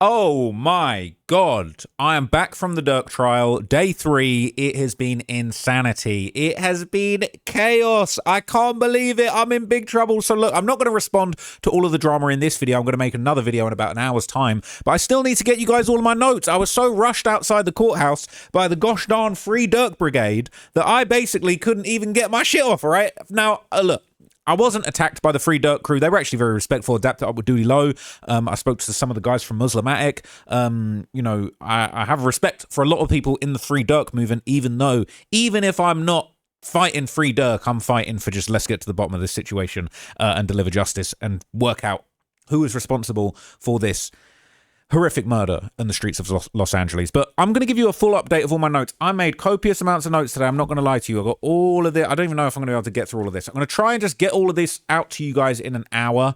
Oh my God. I am back from the Durk trial. Day 3. It has been insanity. It has been chaos. I can't believe it. I'm in big trouble. So look, I'm not going to respond to all of the drama in this video. I'm going to make another video in about an hour's time. But I still need to get you guys all of my notes. I was so rushed outside the courthouse by the gosh darn Free Durk Brigade that I basically couldn't even get my shit off, all right? Now, look. I wasn't attacked by the Free Durk crew. They were actually very respectful, adapted up with Duty Low. I spoke to some of the guys from Muslematic. I have respect for a lot of people in the Free Durk movement, even if I'm not fighting Free Durk, I'm fighting for just let's get to the bottom of this situation and deliver justice and work out who is responsible for this horrific murder in the streets of Los Angeles. But I'm going to give you a full update of all my notes. I made copious amounts of notes today. I'm not going to lie to you. I got all of this. I don't even know if I'm going to be able to get through all of this. I'm going to try and just get all of this out to you guys in an hour.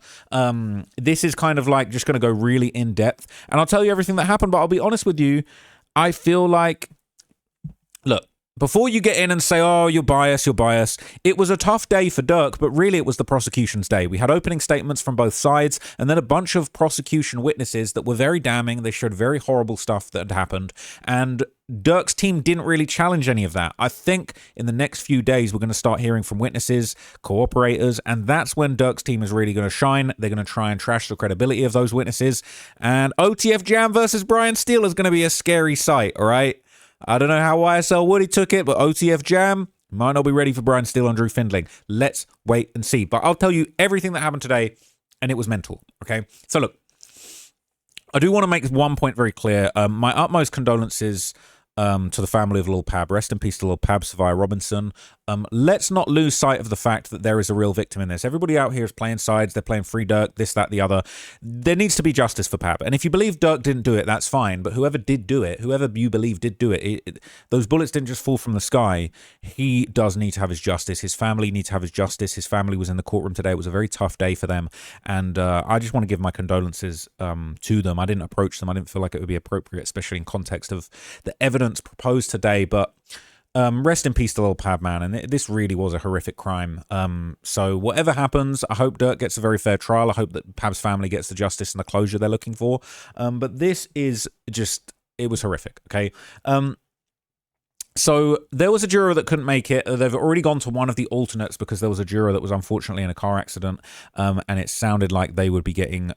This is kind of like just going to go really in depth. And I'll tell you everything that happened, but I'll be honest with you. I feel like, look, before you get in and say, oh, you're biased, it was a tough day for Durk, but really it was the prosecution's day. We had opening statements from both sides and then a bunch of prosecution witnesses that were very damning. They showed very horrible stuff that had happened. And Durk's team didn't really challenge any of that. I think in the next few days, we're going to start hearing from witnesses, cooperators, and that's when Durk's team is really going to shine. They're going to try and trash the credibility of those witnesses. And OTF Jam versus Brian Steele is going to be a scary sight, all right? I don't know how YSL Woody took it, but OTF Jam might not be ready for Brian Steele and Drew Findling. Let's wait and see. But I'll tell you everything that happened today, and it was mental, okay? So look, I do want to make one point very clear. My utmost condolences to the family of Lil Pab. Rest in peace to Lil Pab, Savia Robinson. Let's not lose sight of the fact that there is a real victim in this. Everybody out here is playing sides. They're playing Free Durk, this, that, the other. There needs to be justice for Pab. And if you believe Durk didn't do it, that's fine. But whoever did do it, whoever you believe did do it, those bullets didn't just fall from the sky. He does need to have his justice. His family needs to have his justice. His family was in the courtroom today. It was a very tough day for them. And I just want to give my condolences to them. I didn't approach them. I didn't feel like it would be appropriate, especially in context of the evidence proposed today. But rest in peace to Lil Pab, man. And this really was a horrific crime. So whatever happens, I hope Durk gets a very fair trial. I hope that Pab's family gets the justice and the closure they're looking for. But this is just, it was horrific, okay? So there was a juror that couldn't make it. They've already gone to one of the alternates because there was a juror that was unfortunately in a car accident, and it sounded like they would be getting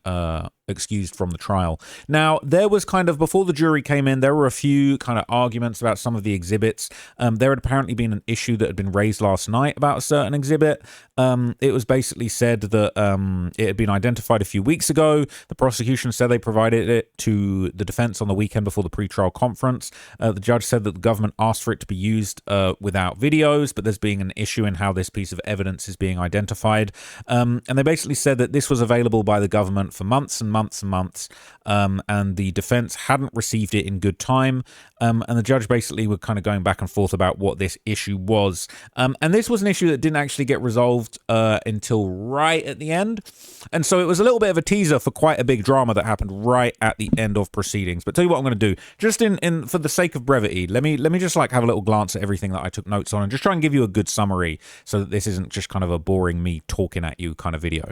excused from the trial. Now, there was kind of, before the jury came in, there were a few kind of arguments about some of the exhibits. There had apparently been an issue that had been raised last night about a certain exhibit. It was basically said that it had been identified a few weeks ago. The prosecution said they provided it to the defense on the weekend before the pretrial conference. The judge said that the government asked for it to be used without videos, but there's being an issue in how this piece of evidence is being identified. And they basically said that this was available by the government for months and months and months, and the defense hadn't received it in good time. And the judge basically were kind of going back and forth about what this issue was. And this was an issue that didn't actually get resolved until right at the end. And so it was a little bit of a teaser for quite a big drama that happened right at the end of proceedings. But tell you what I'm going to do, just in for the sake of brevity, let me just like have a little glance at everything that I took notes on and just try and give you a good summary so that this isn't just kind of a boring me talking at you kind of video.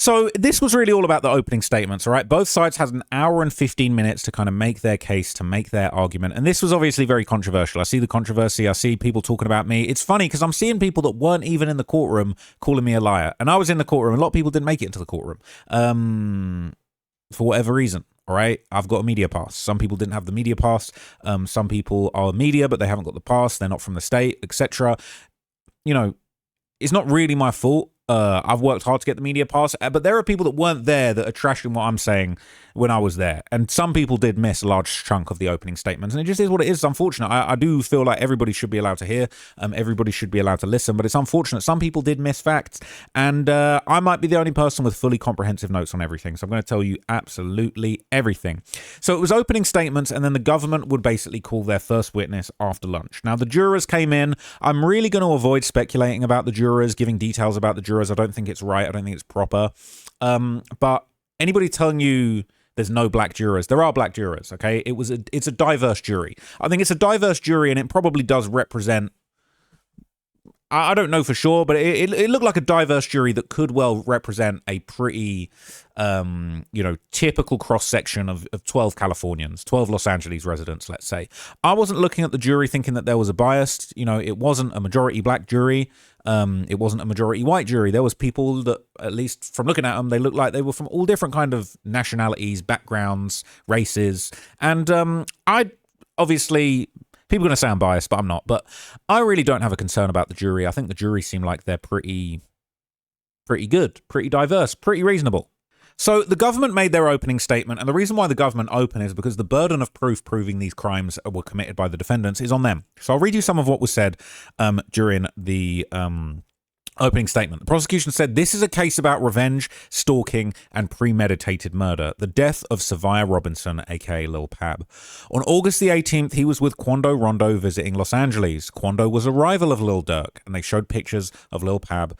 So this was really all about the opening statements, all right? Both sides had an hour and 15 minutes to kind of make their case, to make their argument. And this was obviously very controversial. I see the controversy. I see people talking about me. It's funny because I'm seeing people that weren't even in the courtroom calling me a liar. And I was in the courtroom. A lot of people didn't make it into the courtroom for whatever reason. All right, I've got a media pass. Some people didn't have the media pass. Some people are media, but they haven't got the pass. They're not from the state, etc. You know, it's not really my fault. I've worked hard to get the media pass, but there are people that weren't there that are trashing what I'm saying when I was there. And some people did miss a large chunk of the opening statements. And it just is what it is. It's unfortunate. I do feel like everybody should be allowed to hear. Everybody should be allowed to listen. But it's unfortunate. Some people did miss facts. And I might be the only person with fully comprehensive notes on everything. So I'm going to tell you absolutely everything. So it was opening statements, and then the government would basically call their first witness after lunch. Now, the jurors came in. I'm really going to avoid speculating about the jurors, giving details about the jurors. I don't think it's right. I don't think it's proper. But anybody telling you there's no black jurors, there are black jurors, okay? It's a diverse jury. I think it's a diverse jury, and it probably does represent I don't know for sure, but it looked like a diverse jury that could well represent a pretty, typical cross section of 12 Californians, 12 Los Angeles residents, let's say. I wasn't looking at the jury thinking that there was a bias. It wasn't a majority black jury. It wasn't a majority white jury. There was people that, at least from looking at them, they looked like they were from all different kind of nationalities, backgrounds, races. And I obviously, people are going to say I'm biased, but I'm not. But I really don't have a concern about the jury. I think the jury seem like they're pretty good, pretty diverse, pretty reasonable. So the government made their opening statement, and the reason why the government opened is because the burden of proof proving these crimes were committed by the defendants is on them. So I'll read you some of what was said during the opening statement. The prosecution said, "This is a case about revenge, stalking, and premeditated murder. The death of Savia Robinson, aka Lil Pab. On August the 18th, he was with Quando Rondo visiting Los Angeles. Quando was a rival of Lil Durk," and they showed pictures of Lil Pab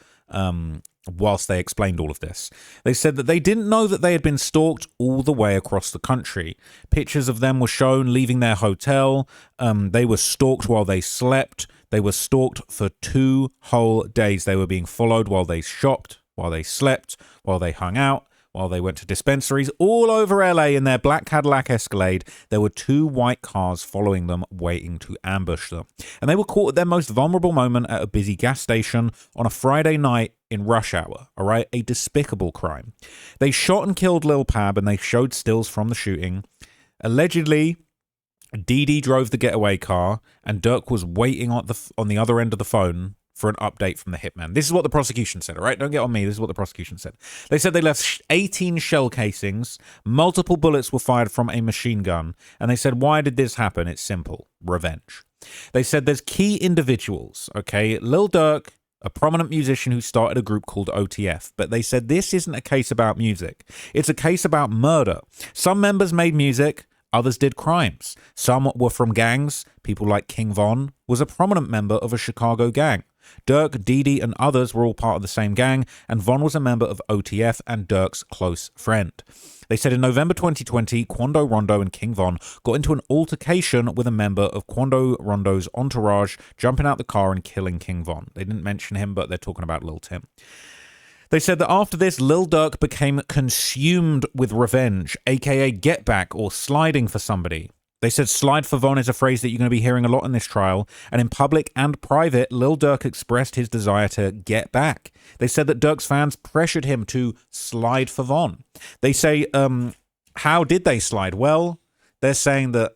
whilst they explained all of this. They said that they didn't know that they had been stalked all the way across the country. Pictures of them were shown leaving their hotel. They were stalked while they slept. They were stalked for 2 whole days. They were being followed while they shopped, while they slept, while they hung out, while they went to dispensaries. All over LA in their black Cadillac Escalade, there were 2 white cars following them, waiting to ambush them. And they were caught at their most vulnerable moment at a busy gas station on a Friday night in rush hour, all right? A despicable crime. They shot and killed Lil Pab, and they showed stills from the shooting. Allegedly, Dee Dee drove the getaway car, and Durk was waiting on the other end of the phone for an update from the hitman. This is what the prosecution said, all right? Don't get on me. This is what the prosecution said. They said they left 18 shell casings, multiple bullets were fired from a machine gun, and they said, why did this happen? It's simple. Revenge. They said there's key individuals, okay? Lil Durk, a prominent musician who started a group called OTF, but they said this isn't a case about music. It's a case about murder. Some members made music, others did crimes. Some were from gangs. People like King Von was a prominent member of a Chicago gang. Durk, Dee Dee, and others were all part of the same gang, and Von was a member of OTF and Durk's close friend. They said in November 2020, Quando Rondo and King Von got into an altercation with a member of Quando Rondo's entourage, jumping out the car and killing King Von. They didn't mention him, but they're talking about Lil Tim. They said that after this, Lil Durk became consumed with revenge, aka get back or sliding for somebody. They said slide for Von is a phrase that you're going to be hearing a lot in this trial, and in public and private, Lil Durk expressed his desire to get back. They said that Durk's fans pressured him to slide for Von. They say, how did they slide? Well, they're saying that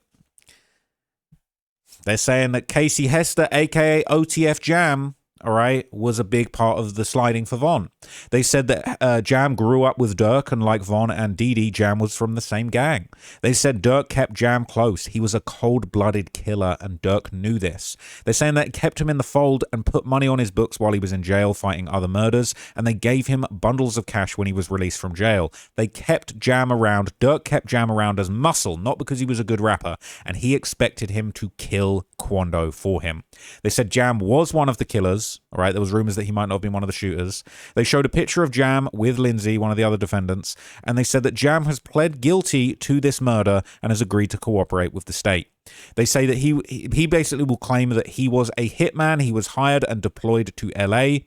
Casey Hester, aka OTF Jam, all right, was a big part of the sliding for Von. They said that Jam grew up with Durk, and like Von and Dee Dee, Jam was from the same gang. They said Durk kept Jam close. He was a cold-blooded killer, and Durk knew this. They're saying that it kept him in the fold and put money on his books while he was in jail fighting other murders, and they gave him bundles of cash when he was released from jail. They kept Jam around. Durk kept Jam around as muscle, not because he was a good rapper, and he expected him to kill Quando for him. They said Jam was one of the killers. All right, there was rumors that he might not have been one of the shooters. They showed a picture of Jam with Lindsay, one of the other defendants, and they said that Jam has pled guilty to this murder and has agreed to cooperate with the state. They say that he basically will claim that he was a hitman. He was hired and deployed to LA.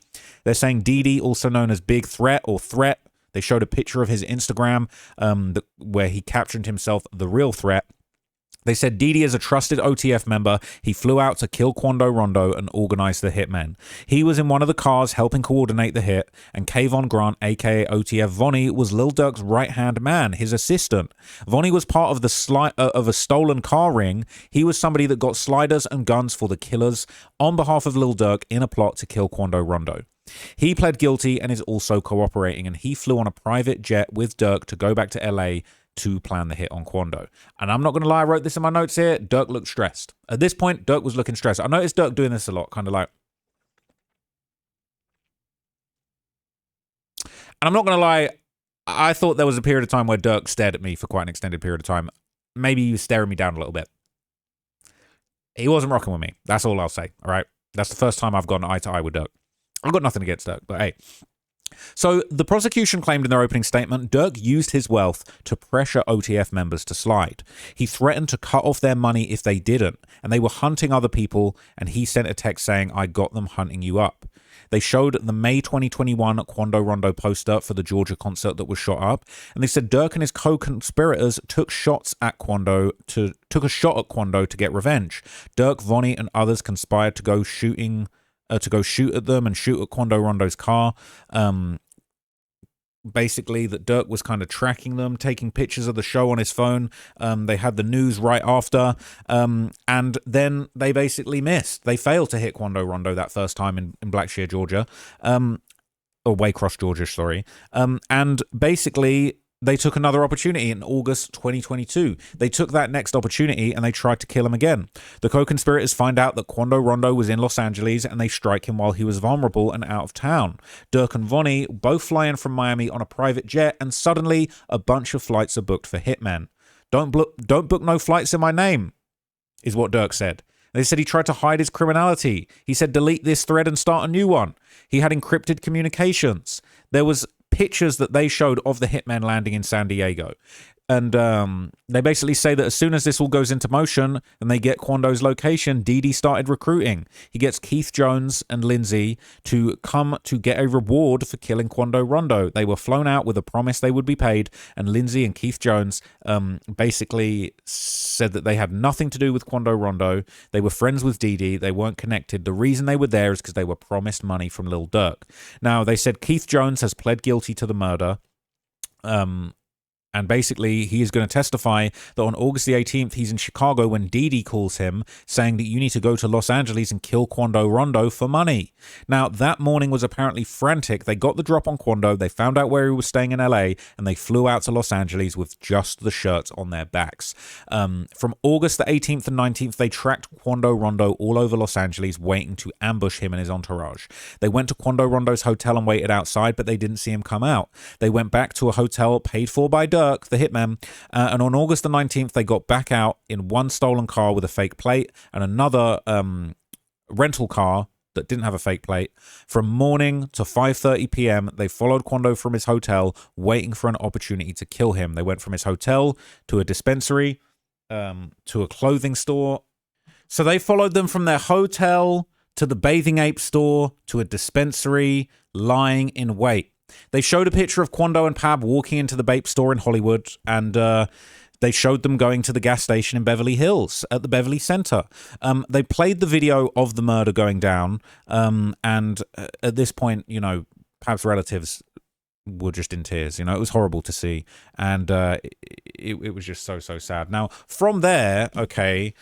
They're saying Dee Dee, also known as Big Threat or Threat. They showed a picture of his Instagram where he captioned himself The Real Threat. They said Dee Dee is a trusted OTF member. He flew out to kill Quando Rondo and organized the hitmen. He was in one of the cars helping coordinate the hit, and Kayvon Grant, aka OTF Vonnie, was Lil Durk's right-hand man, his assistant. Vonnie was part of of a stolen car ring. He was somebody that got sliders and guns for the killers on behalf of Lil Durk in a plot to kill Quando Rondo. He pled guilty and is also cooperating, and he flew on a private jet with Durk to go back to LA to plan the hit on Quando. And I'm not going to lie, I wrote this in my notes here. Durk looked stressed. At this point, Durk was looking stressed. I noticed Durk doing this a lot, kind of like... And I'm not going to lie, I thought there was a period of time where Durk stared at me for quite an extended period of time. Maybe he was staring me down a little bit. He wasn't rocking with me. That's all I'll say, all right? That's the first time I've gone eye to eye with Durk. I've got nothing against Durk, but hey... So the prosecution claimed in their opening statement, Durk used his wealth to pressure OTF members to slide. He threatened to cut off their money if they didn't, and they were hunting other people, and he sent a text saying, I got them hunting you up. They showed the May 2021 Quando Rondo poster for the Georgia concert that was shot up, and they said Durk and his co-conspirators took a shot at Quando to get revenge. Durk, Vonnie, and others conspired to go shoot at them and shoot at Quando Rondo's car. Basically, that Durk was kind of tracking them, taking pictures of the show on his phone. They had the news right after, and then they basically missed. They failed to hit Quando Rondo that first time in Blackshear, Georgia, or Waycross, Georgia, sorry. And basically, they took another opportunity in August 2022. They took that next opportunity and they tried to kill him again. The co-conspirators find out that Quando Rondo was in Los Angeles and they strike him while he was vulnerable and out of town. Durk and Vonnie both fly in from Miami on a private jet, and suddenly a bunch of flights are booked for hitmen. Don't book no flights in my name, is what Durk said. They said he tried to hide his criminality. He said delete this thread and start a new one. He had encrypted communications. There was pictures that they showed of the hitmen landing in San Diego. And they basically say that as soon as this all goes into motion and they get Quando's location, Didi started recruiting. He gets Keith Jones and Lindsay to come to get a reward for killing Quando Rondo. They were flown out with a promise they would be paid, and Lindsay and Keith Jones basically said that they had nothing to do with Quando Rondo. They were friends with Didi. They weren't connected. The reason they were there is because they were promised money from Lil Durk. Now, they said Keith Jones has pled guilty to the murder. And basically, he is going to testify that on August the 18th, he's in Chicago when Didi calls him, saying that you need to go to Los Angeles and kill Quando Rondo for money. Now, that morning was apparently frantic. They got the drop on Quando, they found out where he was staying in LA, and they flew out to Los Angeles with just the shirts on their backs. From August the 18th and 19th, they tracked Quando Rondo all over Los Angeles, waiting to ambush him and his entourage. They went to Quando Rondo's hotel and waited outside, but they didn't see him come out. They went back to a hotel paid for by Durk, the hitman, and on August the 19th, they got back out in one stolen car with a fake plate and another rental car that didn't have a fake plate. From morning to 5:30 p.m., they followed Quando from his hotel, waiting for an opportunity to kill him. They went from his hotel to a dispensary, to a clothing store. So they followed them from their hotel to the Bathing Ape store to a dispensary, lying in wait. They showed a picture of Quando and Pab walking into the Bape store in Hollywood, and they showed them going to the gas station in Beverly Hills at the Beverly Center. They played the video of the murder going down, and at this point, you know, Pab's relatives were just in tears. You know, it was horrible to see, and it was just so sad. Now, from there, okay,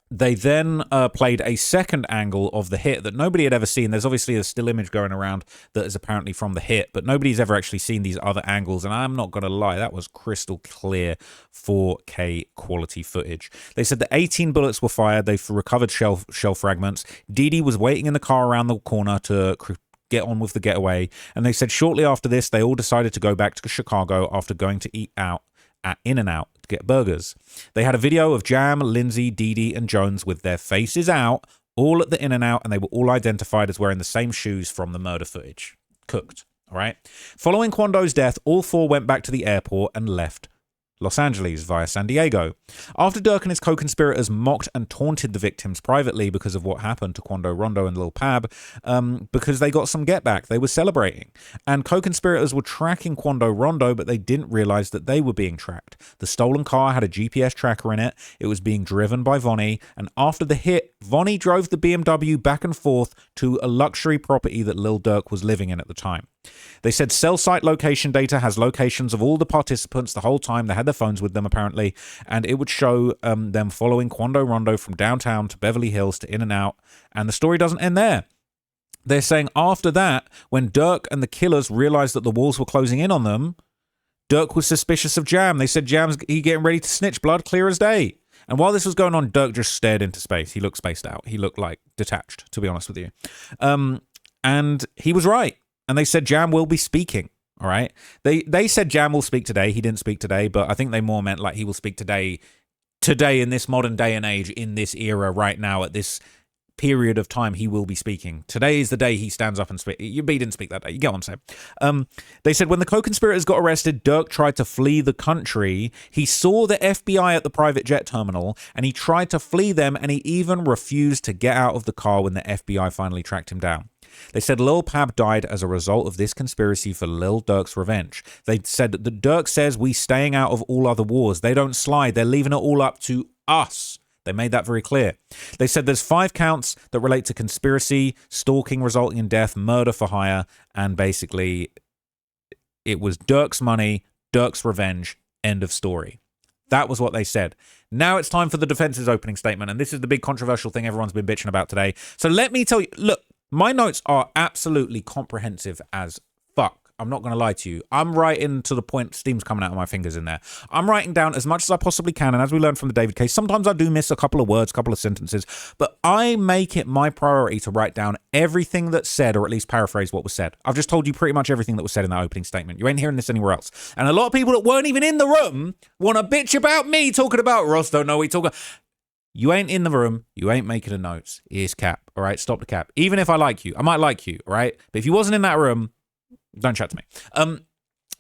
they then played a second angle of the hit that nobody had ever seen. There's obviously a still image going around that is apparently from the hit, but nobody's ever actually seen these other angles, and I'm not going to lie, that was crystal clear 4K quality footage. They said that 18 bullets were fired. They've recovered shell fragments. Didi was waiting in the car around the corner to get on with the getaway, and they said shortly after this, they all decided to go back to Chicago after going to eat out at In-N-Out to get burgers. They had a video of Jam, Lindsay, Didi, and Jones with their faces out, all at the In-N-Out, and they were all identified as wearing the same shoes from the murder footage. Cooked, all right? Following Quando's death, all four went back to the airport and left Los Angeles via San Diego. After Durk and his co-conspirators mocked and taunted the victims privately because of what happened to Quando Rondo and Lil Pab, because they got some get back, they were celebrating. And co-conspirators were tracking Quando Rondo, but they didn't realize that they were being tracked. The stolen car had a GPS tracker in it. It was being driven by Vonnie. And after the hit, Vonnie drove the BMW back and forth to a luxury property that Lil Durk was living in at the time. They said cell site location data has locations of all the participants the whole time. They had their phones with them, apparently, and it would show them following Quando Rondo from downtown to Beverly Hills to In-N-Out, and the story doesn't end there. They're saying after that, when Durk and the killers realized that the walls were closing in on them, Durk was suspicious of Jam. They said Jam's getting ready to snitch, blood clear as day. And while this was going on, Durk just stared into space. He looked spaced out. He looked like detached, to be honest with you. And he was right. And they said Jam will be speaking, all right? They said Jam will speak today. He didn't speak today, but I think they more meant like he will speak today in this modern day and age, in this era right now, at this period of time he will be speaking. Today is the day he stands up and speaks. He didn't speak that day. You get what I'm saying? They said when the co-conspirators got arrested, Durk tried to flee the country. He saw the FBI at the private jet terminal, and he tried to flee them, and he even refused to get out of the car when the FBI finally tracked him down. They said Lil Pab died as a result of this conspiracy for Lil Durk's revenge. They said that Durk says we staying out of all other wars. They don't slide. They're leaving it all up to us. They made that very clear. They said there's 5 counts that relate to conspiracy, stalking resulting in death, murder for hire, and basically it was Durk's money, Durk's revenge, end of story. That was what they said. Now it's time for the defense's opening statement, and this is the big controversial thing everyone's been bitching about today. So let me tell you, look, my notes are absolutely comprehensive as fuck. I'm not going to lie to you. I'm writing to the point steam's coming out of my fingers in there. I'm writing down as much as I possibly can, and as we learned from the David case, sometimes I do miss a couple of words, a couple of sentences, but I make it my priority to write down everything that's said, or at least paraphrase what was said. I've just told you pretty much everything that was said in that opening statement. You ain't hearing this anywhere else. And a lot of people that weren't even in the room want to bitch about me talking about Ross don't know what he talking. You ain't in the room. You ain't making the notes. Here's cap. All right, stop the cap. Even if I like you, I might like you. All right, but if you wasn't in that room, don't chat to me.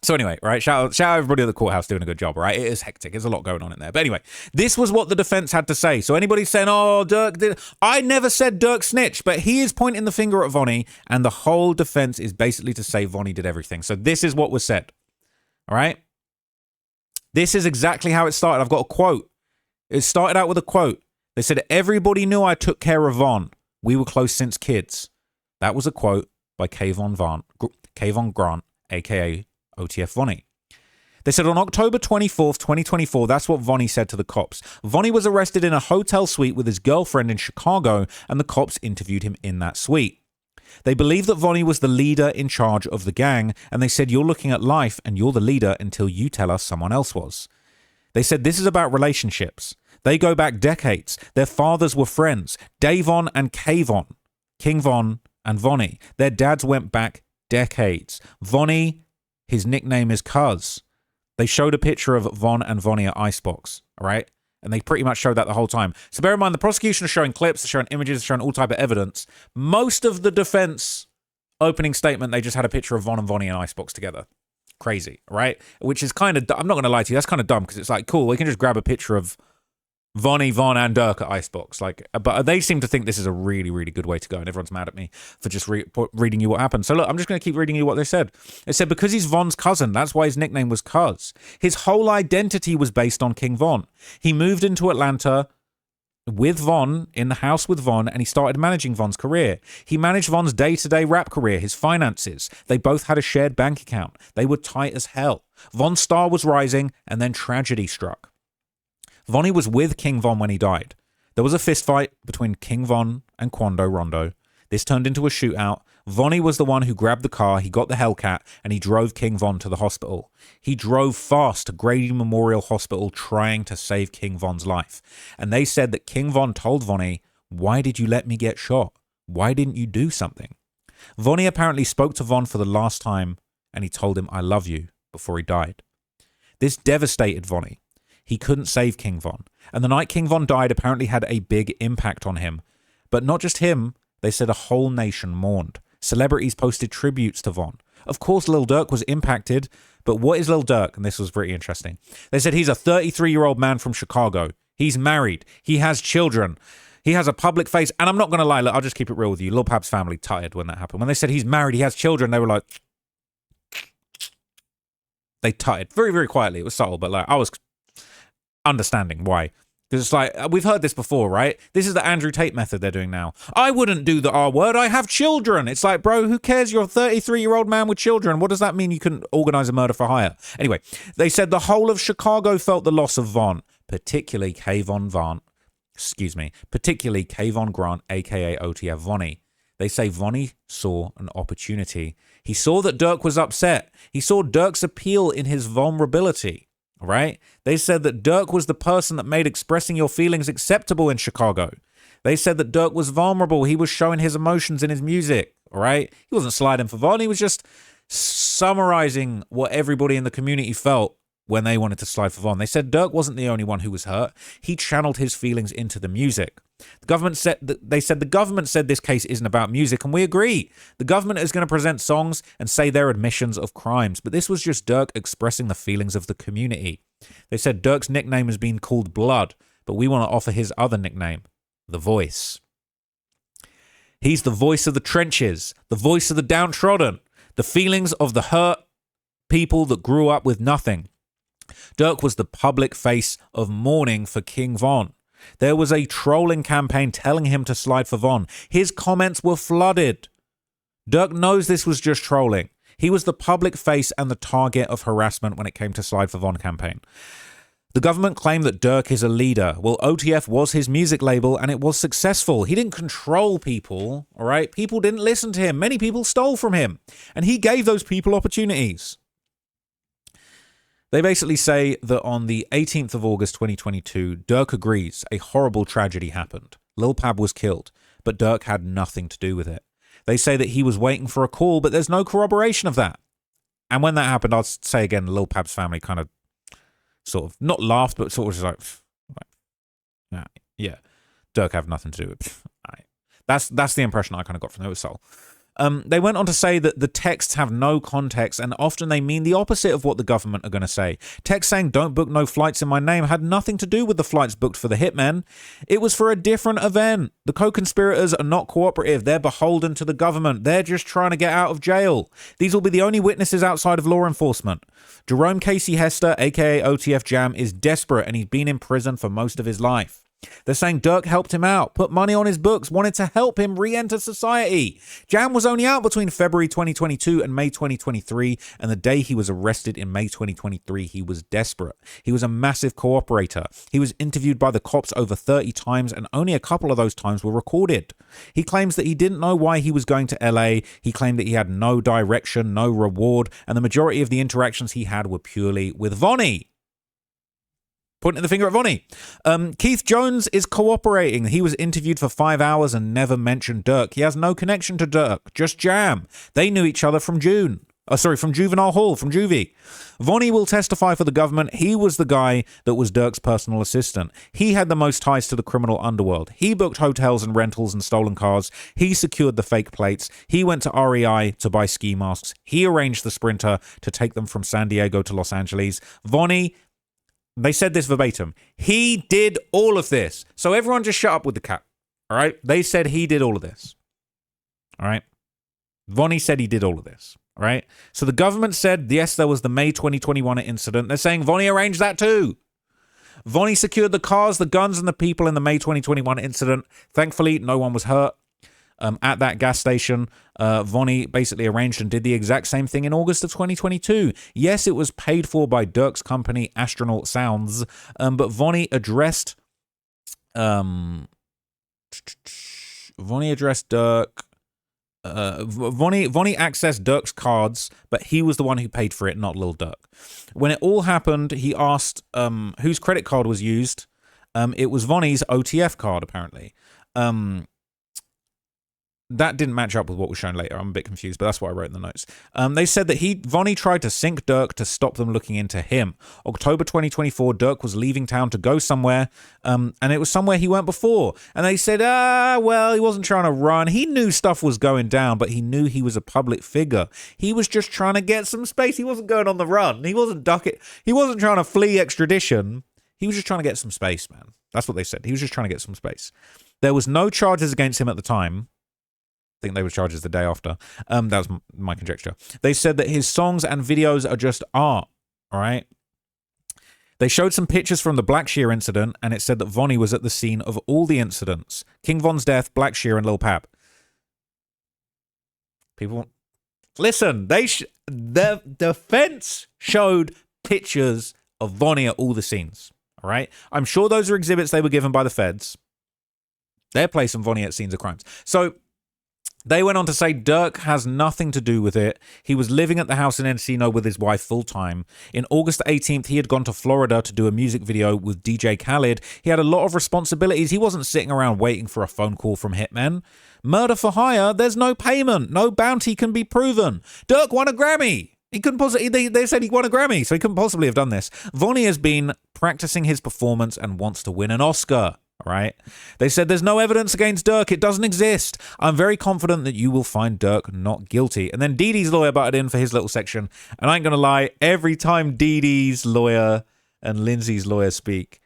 So anyway, right, shout out everybody at the courthouse doing a good job, right? It is hectic. There's a lot going on in there. But anyway, this was what the defense had to say. So anybody saying, oh, Durk did... I never said Durk snitched, but he is pointing the finger at Vonnie, and the whole defense is basically to say Vonnie did everything. So this is what was said, all right? This is exactly how it started. I've got a quote. It started out with a quote. They said, everybody knew I took care of Von. We were close since kids. That was a quote by Kayvon Grant, a.k.a. OTF Vonnie. They said on October 24th, 2024, that's what Vonnie said to the cops. Vonnie was arrested in a hotel suite with his girlfriend in Chicago, and the cops interviewed him in that suite. They believed that Vonnie was the leader in charge of the gang, and they said, you're looking at life, and you're the leader until you tell us someone else was. They said this is about relationships. They go back decades. Their fathers were friends. Davon and Kayvon. King Von and Vonnie. Their dads went back decades. Vonnie, his nickname is Cuz. They showed a picture of Von and Vonnie at Icebox, all right? And they pretty much showed that the whole time. So bear in mind, the prosecution is showing clips, they're showing images, they're showing all type of evidence. Most of the defense opening statement, they just had a picture of Von and Vonnie and Icebox together. Crazy, right? Which is kind of, I'm not going to lie to you, that's kind of dumb because it's like, cool, we can just grab a picture of Vonnie, Von, and Durk at Icebox. Like, but they seem to think this is a really, really good way to go, and everyone's mad at me for just reading you what happened. So look, I'm just going to keep reading you what they said. It said, because he's Von's cousin, that's why his nickname was Cuz. His whole identity was based on King Von. He moved into Atlanta with Von, in the house with Von, and he started managing Von's career. He managed Von's day-to-day rap career, his finances. They both had a shared bank account. They were tight as hell. Von's star was rising, and then tragedy struck. Vonnie was with King Von when he died. There was a fistfight between King Von and Quando Rondo. This turned into a shootout. Vonnie was the one who grabbed the car, he got the Hellcat, and he drove King Von to the hospital. He drove fast to Grady Memorial Hospital trying to save King Von's life. And they said that King Von told Vonnie, why did you let me get shot? Why didn't you do something? Vonnie apparently spoke to Von for the last time, and he told him, I love you, before he died. This devastated Vonnie. He couldn't save King Von. And the night King Von died apparently had a big impact on him. But not just him, they said a whole nation mourned. Celebrities posted tributes to Von. Of course, Lil Durk was impacted, but what is Lil Durk? And this was pretty interesting. They said he's a 33-year-old man from Chicago. He's married. He has children. He has a public face. And I'm not going to lie, look, I'll just keep it real with you. Lil Pab's family tired when that happened. When they said he's married, he has children, they were like... They tutted very, very quietly. It was subtle, but like I was... understanding why. Because it's like, we've heard this before, right? This is the Andrew Tate method they're doing now. I wouldn't do the R word. I have children. It's like, bro, who cares? You're a 33-year-old man with children. What does that mean? You can organize a murder for hire. Anyway, they said the whole of Chicago felt the loss of Von, particularly Kayvon Grant, aka OTF Vonnie. They say Vonnie saw an opportunity. He saw that Durk was upset. He saw Durk's appeal in his vulnerability. All right? They said that Durk was the person that made expressing your feelings acceptable in Chicago. They said that Durk was vulnerable. He was showing his emotions in his music. All right? He wasn't sliding for Von. He was just summarizing what everybody in the community felt when they wanted to slide for Von. They said Durk wasn't the only one who was hurt. He channeled his feelings into the music. The government said the government said this case isn't about music, and we agree. The government is going to present songs and say they're admissions of crimes, but this was just Durk expressing the feelings of the community. They said Durk's nickname has been called Blood, but we want to offer his other nickname, The Voice. He's the voice of the trenches, the voice of the downtrodden, the feelings of the hurt people that grew up with nothing. Durk was the public face of mourning for King Von. There was a trolling campaign telling him to slide for Von. His comments were flooded. Durk knows this was just trolling. He was the public face and the target of harassment when it came to slide for Von campaign. The government claimed that Durk is a leader. Well, OTF was his music label and it was successful. He didn't control people, all right? People didn't listen to him. Many people stole from him, and he gave those people opportunities. They basically say that on the 18th of August 2022, Durk agrees a horrible tragedy happened. Lil Pab was killed, but Durk had nothing to do with it. They say that he was waiting for a call, but there's no corroboration of that. And when that happened, I'll say again, Lil Pab's family kind of sort of, not laughed, but sort of just like yeah, Durk have nothing to do with it. That's the impression I kind of got from the soul. They went on to say that the texts have no context and often they mean the opposite of what the government are going to say. Text saying don't book no flights in my name had nothing to do with the flights booked for the hitmen. It was for a different event. The co-conspirators are not cooperative. They're beholden to the government. They're just trying to get out of jail. These will be the only witnesses outside of law enforcement. Jerome Casey Hester, aka OTF Jam, is desperate and he's been in prison for most of his life. They're saying Durk helped him out, put money on his books, wanted to help him re-enter society. Jam was only out between February 2022 and May 2023, and the day he was arrested in May 2023, he was desperate. He was a massive cooperator. He was interviewed by the cops over 30 times, and only a couple of those times were recorded. He claims that he didn't know why he was going to LA. He claimed that he had no direction, no reward, and the majority of the interactions he had were purely with Vonnie. Pointing the finger at Vonnie. Keith Jones is cooperating. He was interviewed for 5 hours and never mentioned Durk. He has no connection to Durk, just Jam. They knew each other from from Juvenile Hall, from Juvie. Vonnie will testify for the government. He was the guy that was Durk's personal assistant. He had the most ties to the criminal underworld. He booked hotels and rentals and stolen cars. He secured the fake plates. He went to REI to buy ski masks. He arranged the Sprinter to take them from San Diego to Los Angeles. Vonnie, they said this verbatim. He did all of this. So everyone just shut up with the cat. All right? They said he did all of this. All right? Vonnie said he did all of this. All right? So the government said, yes, there was the May 2021 incident. They're saying Vonnie arranged that too. Vonnie secured the cars, the guns, and the people in the May 2021 incident. Thankfully, no one was hurt. At that gas station, Vonnie basically arranged and did the exact same thing in August of 2022. Yes, it was paid for by Durk's company, Astronaut Sounds, but Vonnie addressed Durk. Vonnie accessed Durk's cards, but he was the one who paid for it, not Lil Durk. When it all happened, he asked whose credit card was used. It was Vonnie's OTF card, apparently. That didn't match up with what was shown later. I'm a bit confused, but that's what I wrote in the notes. They said that Vonnie tried to sink Durk to stop them looking into him. October 2024, Durk was leaving town to go somewhere, and it was somewhere he went before. And they said, well, he wasn't trying to run. He knew stuff was going down, but he knew he was a public figure. He was just trying to get some space. He wasn't going on the run. He wasn't ducking. He wasn't trying to flee extradition. He was just trying to get some space, man. That's what they said. He was just trying to get some space. There was no charges against him at the time. I think they were charges the day after. That was my conjecture. They said that his songs and videos are just art, all right? They showed some pictures from the Blackshear incident, and it said that Vonnie was at the scene of all the incidents. King Von's death, Blackshear, and Lil Pab. People, listen, the defense showed pictures of Vonnie at all the scenes, all right? I'm sure those are exhibits they were given by the feds. They're placing Vonnie at scenes of crimes. So they went on to say Durk has nothing to do with it. He was living at the house in Encino with his wife full time. In August 18th, he had gone to Florida to do a music video with DJ Khaled. He had a lot of responsibilities. He wasn't sitting around waiting for a phone call from hitmen. Murder for hire, there's no payment. No bounty can be proven. Durk won a Grammy. He couldn't possibly. They said he won a Grammy, so he couldn't possibly have done this. Vonnie has been practicing his performance and wants to win an Oscar. All right. They said there's no evidence against Durk. It doesn't exist. I'm very confident that you will find Durk not guilty. And then Dee Dee's lawyer butted in for his little section. And I ain't gonna lie, every time Dee Dee's lawyer and Lindsay's lawyer speak,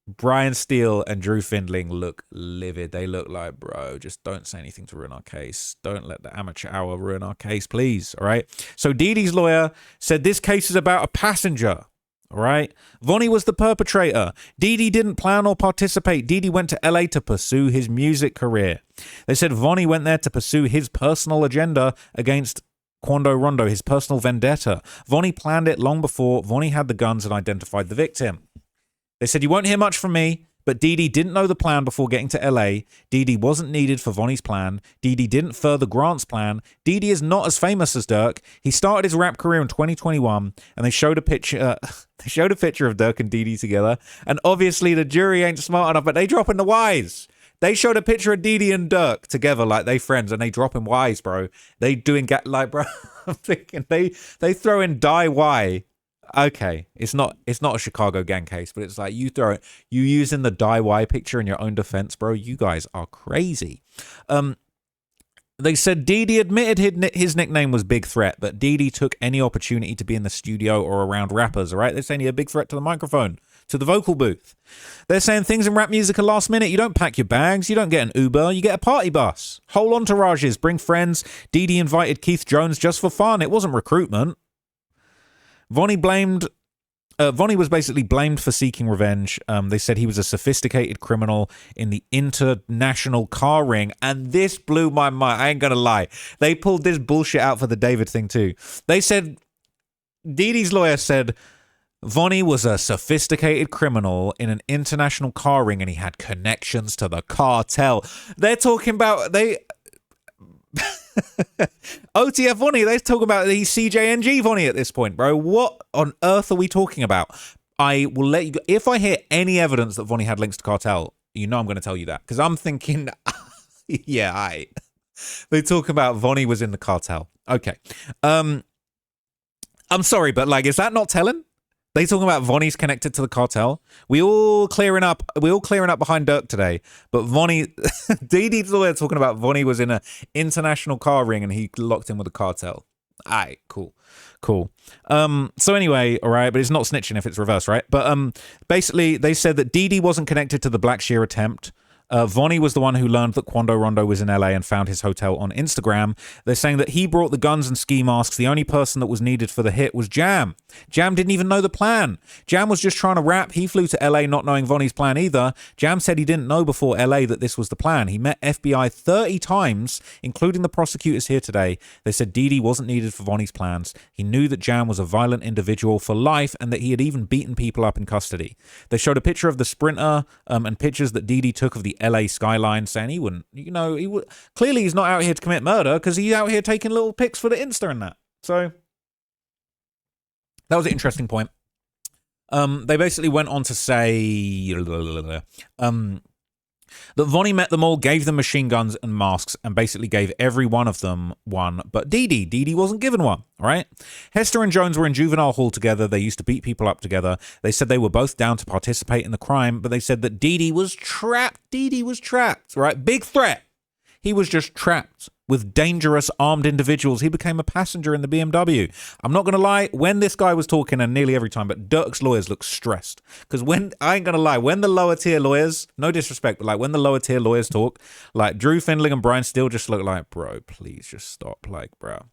Brian Steele and Drew Findling look livid. They look like, bro, just don't say anything to ruin our case. Don't let the amateur hour ruin our case, please. All right. So Dee Dee's lawyer said this case is about a passenger. All right. Vonnie was the perpetrator. Dee Dee didn't plan or participate. Dee Dee went to LA to pursue his music career. They said Vonnie went there to pursue his personal agenda against Quando Rondo, his personal vendetta. Vonnie planned it long before Vonnie had the guns and identified the victim. They said, you won't hear much from me, but Dee Dee didn't know the plan before getting to LA. Dee Dee wasn't needed for Vonnie's plan. Dee Dee didn't further Grant's plan. Dee Dee is not as famous as Durk. He started his rap career in 2021, and they showed a picture. They showed a picture of Durk and Dee Dee together, and obviously the jury ain't smart enough, but they drop in the Y's. They showed a picture of Dee Dee and Durk together like they friends, and they drop in Y's, bro. They doing bro. I'm thinking they throw in die Y. Okay, it's not a Chicago gang case, but it's like you using the die Y picture in your own defense, bro. You guys are crazy. They said Dee Dee admitted his nickname was Big Threat, but Dee Dee took any opportunity to be in the studio or around rappers. All right, they're saying he a big threat to the microphone, to the vocal booth. They're saying things in rap music are last minute. You don't pack your bags. You don't get an Uber. You get a party bus. Whole entourages. Bring friends. Dee Dee invited Keith Jones just for fun. It wasn't recruitment. Vonnie was basically blamed for seeking revenge. They said he was a sophisticated criminal in the international car ring. And this blew my mind. I ain't going to lie. They pulled this bullshit out for the David thing too. They said, Dee Dee's lawyer said, Vonnie was a sophisticated criminal in an international car ring and he had connections to the cartel. They're talking about, OTF Vonnie, they're talking about the CJNG Vonnie at this point, bro. What on earth are we talking about? I will let you go. If I hear any evidence that Vonnie had links to cartel, you know I'm going to tell you that. Because I'm thinking, yeah, they talk about Vonnie was in the cartel. Okay. I'm sorry, but is that not telling? They talking about Vonnie's connected to the cartel. We all clearing up behind Durk today. But Vonnie, Dee Dee's lawyer talking about Vonnie was in an international car ring and he locked in with the cartel. Alright, cool. So anyway, all right, but it's not snitching if it's reverse, right? But basically, they said that Dee Dee wasn't connected to the Black Shear attempt. Vonnie was the one who learned that Quando Rondo was in LA and found his hotel on Instagram. They're saying that he brought the guns and ski masks. The only person that was needed for the hit was Jam. Jam didn't even know the plan. Jam was just trying to rap. He flew to LA not knowing Vonnie's plan either. Jam said he didn't know before LA that this was the plan. He met FBI 30 times, including the prosecutors here today. They said Dee Dee wasn't needed for Vonnie's plans. He knew that Jam was a violent individual for life and that he had even beaten people up in custody. They showed a picture of the Sprinter and pictures that Dee Dee took of the LA skyline, saying he wouldn't, he would. Clearly he's not out here to commit murder because he's out here taking little pics for the Insta and that. So that was an interesting point. They basically went on to say that Vonnie met them all, gave them machine guns and masks, and basically gave every one of them one, but Dee Dee wasn't given one, all right? Hester and Jones were in juvenile hall together. They used to beat people up together. They said they were both down to participate in the crime, but they said that Dee Dee was trapped. Dee Dee was trapped, right? Big threat. He was just trapped with dangerous armed individuals. He became a passenger in the BMW. I'm not going to lie, when this guy was talking, and nearly every time, but Durk's lawyers look stressed. Because I ain't going to lie, when the lower tier lawyers, no disrespect, but when the lower tier lawyers talk, Drew Findling and Brian Steele just look like, bro, please just stop. Bro.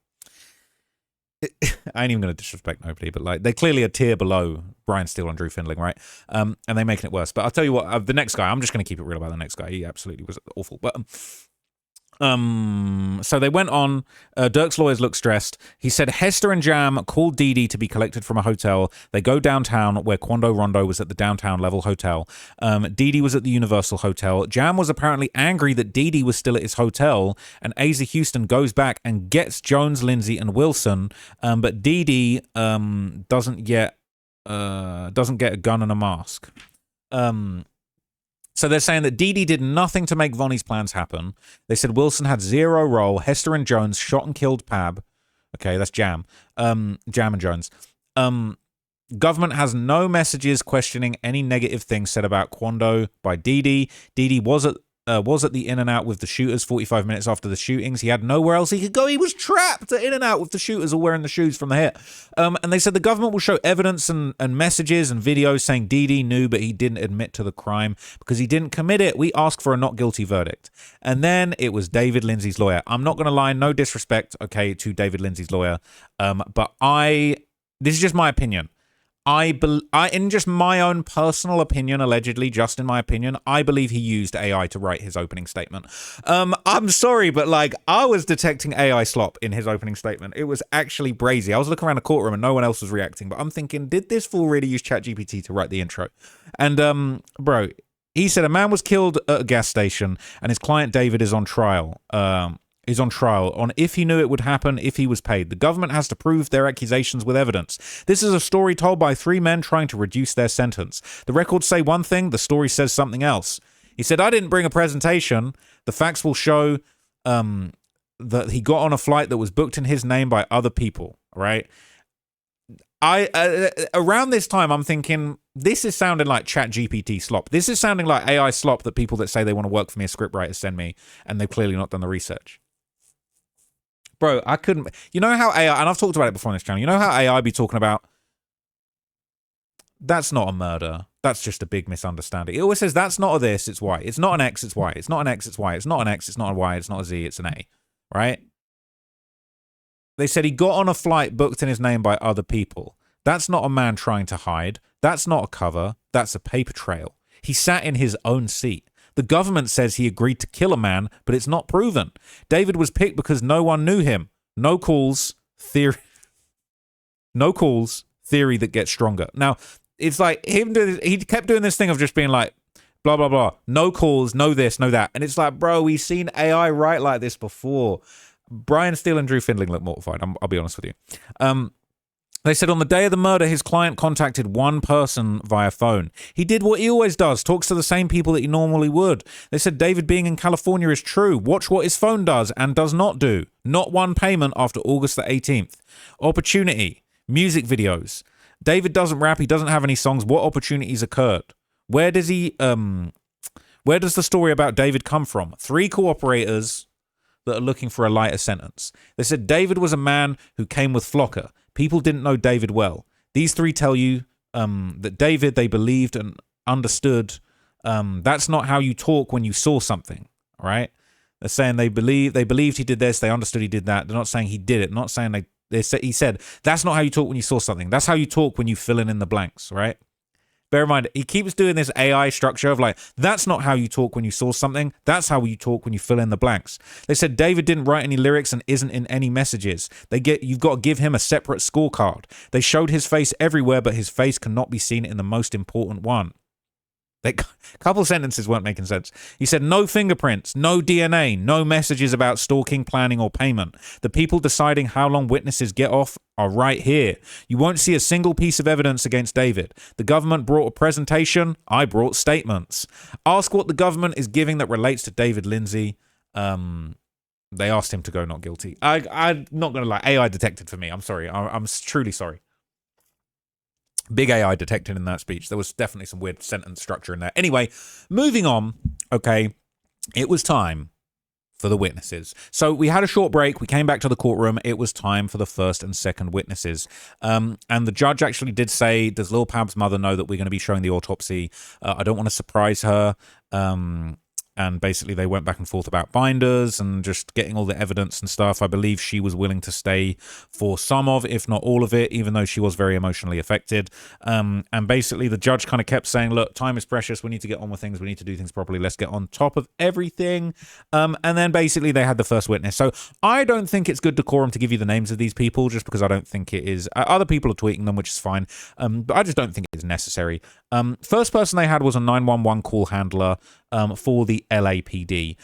I ain't even going to disrespect nobody, but they're clearly a tier below Brian Steele and Drew Findling, right? And they're making it worse. But I'll tell you what, the next guy, I'm just going to keep it real about the next guy. He absolutely was awful. But so they went on. Durk's lawyers looked stressed. He said Hester and Jam called Dee Dee to be collected from a hotel. They go downtown where Quando Rondo was at the downtown level hotel. Dee Dee was at the Universal Hotel. Jam was apparently angry that Dee Dee was still at his hotel, and Asa Houston goes back and gets Jones, Lindsay, and Wilson. But Dee Dee doesn't get a gun and a mask. So they're saying that Dee Dee did nothing to make Vonnie's plans happen. They said Wilson had zero role. Hester and Jones shot and killed Pab. Okay, that's Jam. Jam and Jones. Government has no messages questioning any negative things said about Quando by Didi. Didi was at the In-N-Out with the shooters 45 minutes after the shootings. He had nowhere else he could go. He was trapped at In-N-Out with the shooters all wearing the shoes from the hit. And they said the government will show evidence and messages and videos saying Didi knew, but he didn't admit to the crime because he didn't commit it. We asked for a not guilty verdict. And then it was David Lindsay's lawyer. I'm not going to lie, no disrespect, okay, to David Lindsay's lawyer. But this is just my opinion. In just my own personal opinion, allegedly, just in my opinion, I believe he used AI to write his opening statement. I'm sorry, but like, I was detecting AI slop in his opening statement. It was actually brazy. I was looking around the courtroom and no one else was reacting, but I'm thinking, did this fool really use ChatGPT to write the intro? And, bro, he said a man was killed at a gas station and his client David is on trial. On if he knew it would happen, if he was paid. The government has to prove their accusations with evidence. This is a story told by three men trying to reduce their sentence. The records say one thing, the story says something else. He said, I didn't bring a presentation. The facts will show that he got on a flight that was booked in his name by other people, right? Around this time, I'm thinking, this is sounding like ChatGPT slop. This is sounding like AI slop that people that say they want to work for me as scriptwriters send me, and they've clearly not done the research. Bro, I couldn't... You know how AI... And I've talked about it before on this channel. You know how AI be talking about... That's not a murder. That's just a big misunderstanding. It always says, that's not a this, it's Y. It's not an X, it's Y. It's not an X, it's Y. It's not an X, it's not a Y. It's not a Z, it's an A. Right? They said he got on a flight booked in his name by other people. That's not a man trying to hide. That's not a cover. That's a paper trail. He sat in his own seat. The government says he agreed to kill a man, but it's not proven. David was picked because no one knew him. No calls, theory. No calls, theory that gets stronger. Now, it's like him doing. He kept doing this thing of just being like, blah, blah, blah. No calls, no this, no that. And it's like, bro, we've seen AI write like this before. Brian Steele and Drew Findling look mortified. I'll be honest with you. They said on the day of the murder, his client contacted one person via phone. He did what he always does, talks to the same people that he normally would. They said David being in California is true. Watch what his phone does and does not do. Not one payment after August the 18th. Opportunity. Music videos. David doesn't rap. He doesn't have any songs. What opportunities occurred? Where does the story about David come from? 3 cooperators that are looking for a lighter sentence. They said David was a man who came with Flocker. People didn't know David well. These 3 tell you that David, they believed and understood. That's not how you talk when you saw something, all right? They're saying they believed he did this, they understood he did that. They're not saying he did it. They're not saying he said, that's not how you talk when you saw something. That's how you talk when you fill in the blanks, right? Bear in mind, he keeps doing this AI structure of like, that's not how you talk when you saw something. That's how you talk when you fill in the blanks. They said David didn't write any lyrics and isn't in any messages. You've got to give him a separate scorecard. They showed his face everywhere, but his face cannot be seen in the most important one. A couple sentences weren't making sense. He said no fingerprints, no DNA, no messages about stalking, planning, or payment. The people deciding how long witnesses get off are right here. You won't see a single piece of evidence against David. The government brought a presentation. I brought statements. Ask what the government is giving that relates to David Lindsay. They asked him to go not guilty. I'm not going to lie. AI detected for me. I'm sorry. I'm truly sorry. Big AI detected in that speech. There was definitely some weird sentence structure in there. Anyway, moving on. Okay, it was time for the witnesses. So we had a short break. We came back to the courtroom. It was time for the first and second witnesses. And the judge actually did say, does Lil Pab's mother know that we're going to be showing the autopsy? I don't want to surprise her. And basically they went back and forth about binders and just getting all the evidence and stuff. I believe she was willing to stay for some of, if not all of it, even though she was very emotionally affected. And basically the judge kind of kept saying, look, time is precious. We need to get on with things. We need to do things properly. Let's get on top of everything. And then basically they had the first witness. So I don't think it's good decorum to give you the names of these people just because I don't think it is. Other people are tweeting them, which is fine. But I just don't think it's necessary. First person they had was a 911 call handler for the LAPD.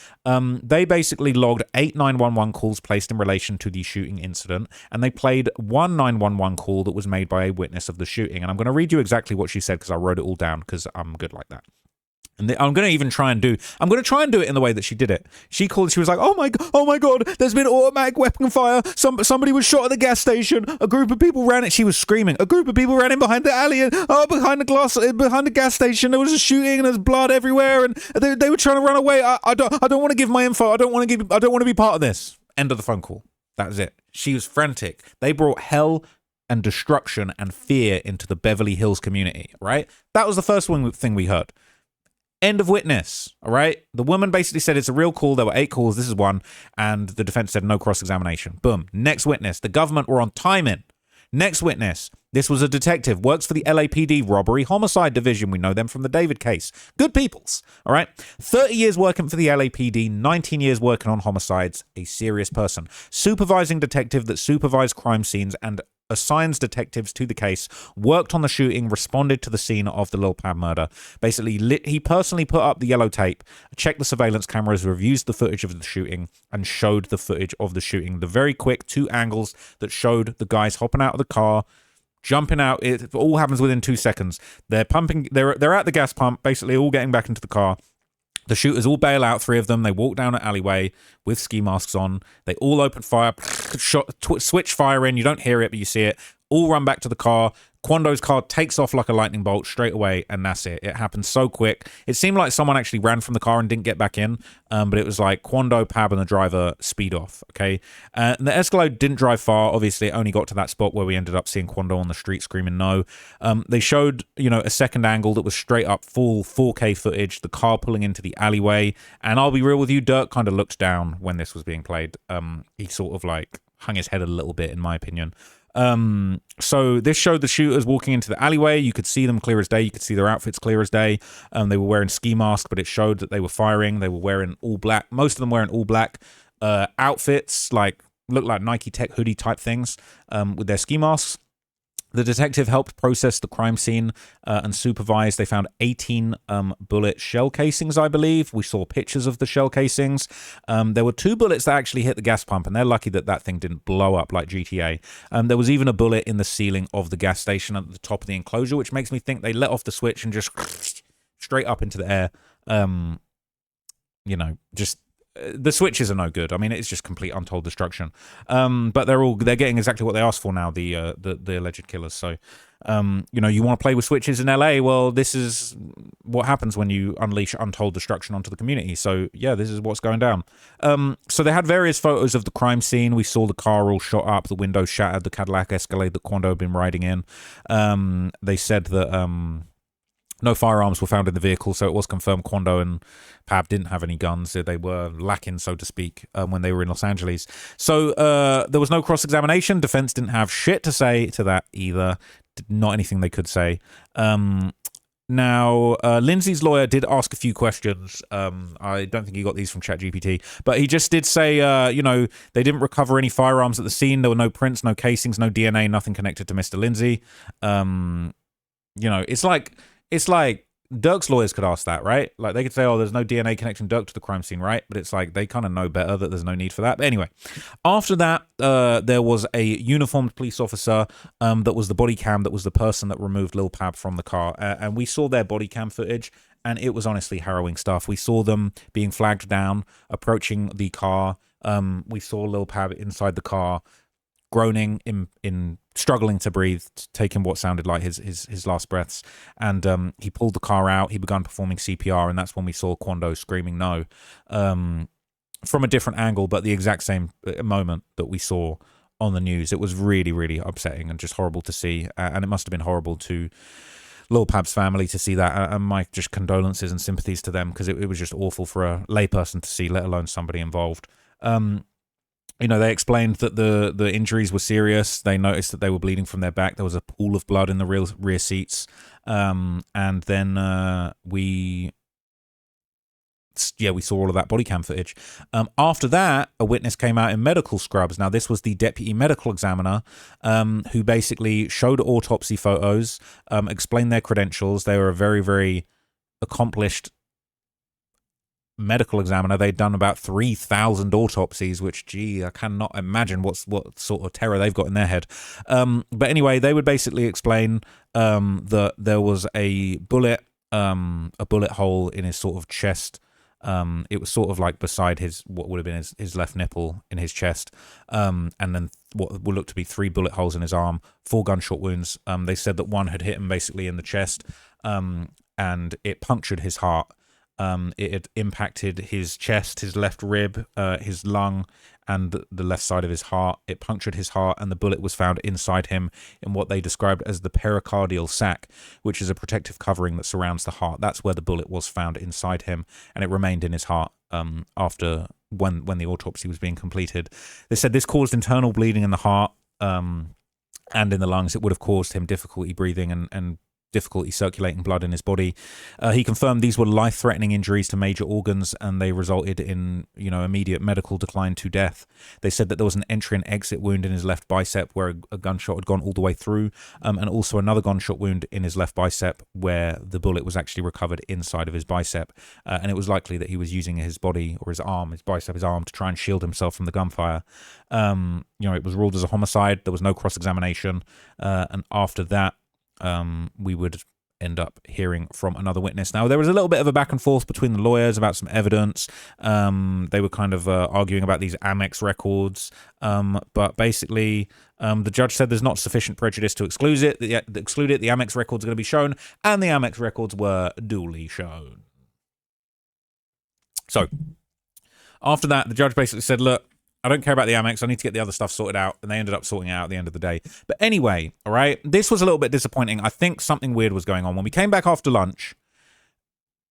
They basically logged 8 911 calls placed in relation to the shooting incident, and they played one 911 call that was made by a witness of the shooting. And I'm going to read you exactly what she said because I wrote it all down because I'm good like that. And I'm going to try and do it in the way that she did it. She was like, oh my God, there's been automatic weapon fire. Somebody was shot at the gas station. A group of people ran it. She was screaming. A group of people ran in behind the alley and behind the gas station. There was a shooting and there's blood everywhere. And they were trying to run away. I don't want to give my info. I don't want to be part of this. End of the phone call. That was it. She was frantic. They brought hell and destruction and fear into the Beverly Hills community, right? That was the first thing we heard. End of witness, all right? The woman basically said it's a real call. There were 8 calls. This is one. And the defense said no cross-examination. Boom. Next witness. The government were on timing. Next witness. This was a detective. Works for the LAPD Robbery Homicide Division. We know them from the David case. Good peoples, all right? 30 years working for the LAPD, 19 years working on homicides. A serious person. Supervising detective that supervised crime scenes and assigns detectives to the case, worked on the shooting, responded to the scene of the Lil Pab murder. Basically, he personally put up the yellow tape, checked the surveillance cameras, reviewed the footage of the shooting, and showed the footage of the shooting. The very quick 2 angles that showed the guys hopping out of the car, jumping out. It all happens within 2 seconds. They're pumping. They're at the gas pump, basically all getting back into the car. The shooters all bail out, 3 of them. They walk down an alleyway with ski masks on. They all open fire, switch fire in. You don't hear it, but you see it. All run back to the car. Quando's car takes off like a lightning bolt straight away, and that's it. It happened so quick. It seemed like someone actually ran from the car and didn't get back in, but it was like Quando, Pab, and the driver speed off, okay? And the Escalade didn't drive far. Obviously, it only got to that spot where we ended up seeing Quando on the street screaming no. They showed, a second angle that was straight up full 4K footage, the car pulling into the alleyway, and I'll be real with you, Durk kind of looked down when this was being played. He sort of like hung his head a little bit, in my opinion. So this showed the shooters walking into the alleyway. You could see them clear as day. You could see their outfits clear as day. They were wearing ski masks, but it showed that they were firing. They were wearing all black. Most of them wearing all black outfits, looked like Nike Tech hoodie type things with their ski masks. The detective helped process the crime scene and supervise. They found 18 bullet shell casings, I believe. We saw pictures of the shell casings. There were 2 bullets that actually hit the gas pump, and they're lucky that thing didn't blow up like GTA. There was even a bullet in the ceiling of the gas station at the top of the enclosure, which makes me think they let off the switch and just straight up into the air. The switches are no good. I mean, it's just complete untold destruction. But they're getting exactly what they asked for now, the alleged killers. So, you want to play with switches in LA? Well, this is what happens when you unleash untold destruction onto the community. So, yeah, this is what's going down. So they had various photos of the crime scene. We saw the car all shot up, the windows shattered, the Cadillac Escalade that Quando had been riding in. They said that no firearms were found in the vehicle, so it was confirmed Quando and Pab didn't have any guns. They were lacking, so to speak, when they were in Los Angeles. So there was no cross-examination. Defense didn't have shit to say to that either. Not anything they could say. Now, Lindsay's lawyer did ask a few questions. I don't think he got these from ChatGPT, but he just did say, they didn't recover any firearms at the scene. There were no prints, no casings, no DNA, nothing connected to Mr. Lindsay. It's like Durk's lawyers could ask that, right? Like they could say, there's no DNA connection Durk to the crime scene, right? But it's like they kind of know better that there's no need for that. But anyway, after that, there was a uniformed police officer that was the body cam, that was the person that removed Lil Pab from the car. And we saw their body cam footage, and it was honestly harrowing stuff. We saw them being flagged down, approaching the car. We saw Lil Pab inside the car, groaning, in struggling to breathe, taking what sounded like his last breaths. And he pulled the car out. He began performing CPR, and that's when we saw Quando screaming no, from a different angle, but the exact same moment that we saw on the news. It was really, really upsetting and just horrible to see. And it must have been horrible to Lil Pab's family to see that. And my just condolences and sympathies to them, because it was just awful for a layperson to see, let alone somebody involved. They explained that the injuries were serious. They noticed that they were bleeding from their back. There was a pool of blood in the rear seats. And then we saw all of that body cam footage. After that, a witness came out in medical scrubs. Now, this was the deputy medical examiner who basically showed autopsy photos, explained their credentials. They were a very, very accomplished medical examiner. They'd done about 3,000 autopsies, which, I cannot imagine what sort of terror they've got in their head. But anyway, they would basically explain that there was a bullet a bullet hole in his sort of chest. It was sort of like beside what would have been his left nipple in his chest, and then what will look to be 3 bullet holes in his arm, 4 gunshot wounds. They said that one had hit him basically in the chest, and it punctured his heart. It had impacted his chest, his left rib, his lung, and the left side of his heart. It punctured his heart, and the bullet was found inside him in what they described as the pericardial sac, which is a protective covering that surrounds the heart. That's where the bullet was found, inside him, and it remained in his heart after when the autopsy was being completed. They said this caused internal bleeding in the heart and in the lungs. It would have caused him difficulty breathing and difficulty circulating blood in his body. He confirmed these were life-threatening injuries to major organs, and they resulted in, immediate medical decline to death. They said that there was an entry and exit wound in his left bicep where a gunshot had gone all the way through, and also another gunshot wound in his left bicep where the bullet was actually recovered inside of his bicep. And it was likely that he was using his body or his arm, his arm, to try and shield himself from the gunfire. It was ruled as a homicide. There was no cross-examination. And after that, we would end up hearing from another witness. Now, there was a little bit of a back and forth between the lawyers about some evidence. They were kind of arguing about these Amex records, but basically the judge said there's not sufficient prejudice to exclude it. The Amex records are going to be shown, and the Amex records were duly shown. So, after that, the judge basically said, look, I don't care about the Amex. I need to get the other stuff sorted out. And they ended up sorting it out at the end of the day. But anyway, all right, this was a little bit disappointing. I think something weird was going on. When we came back after lunch,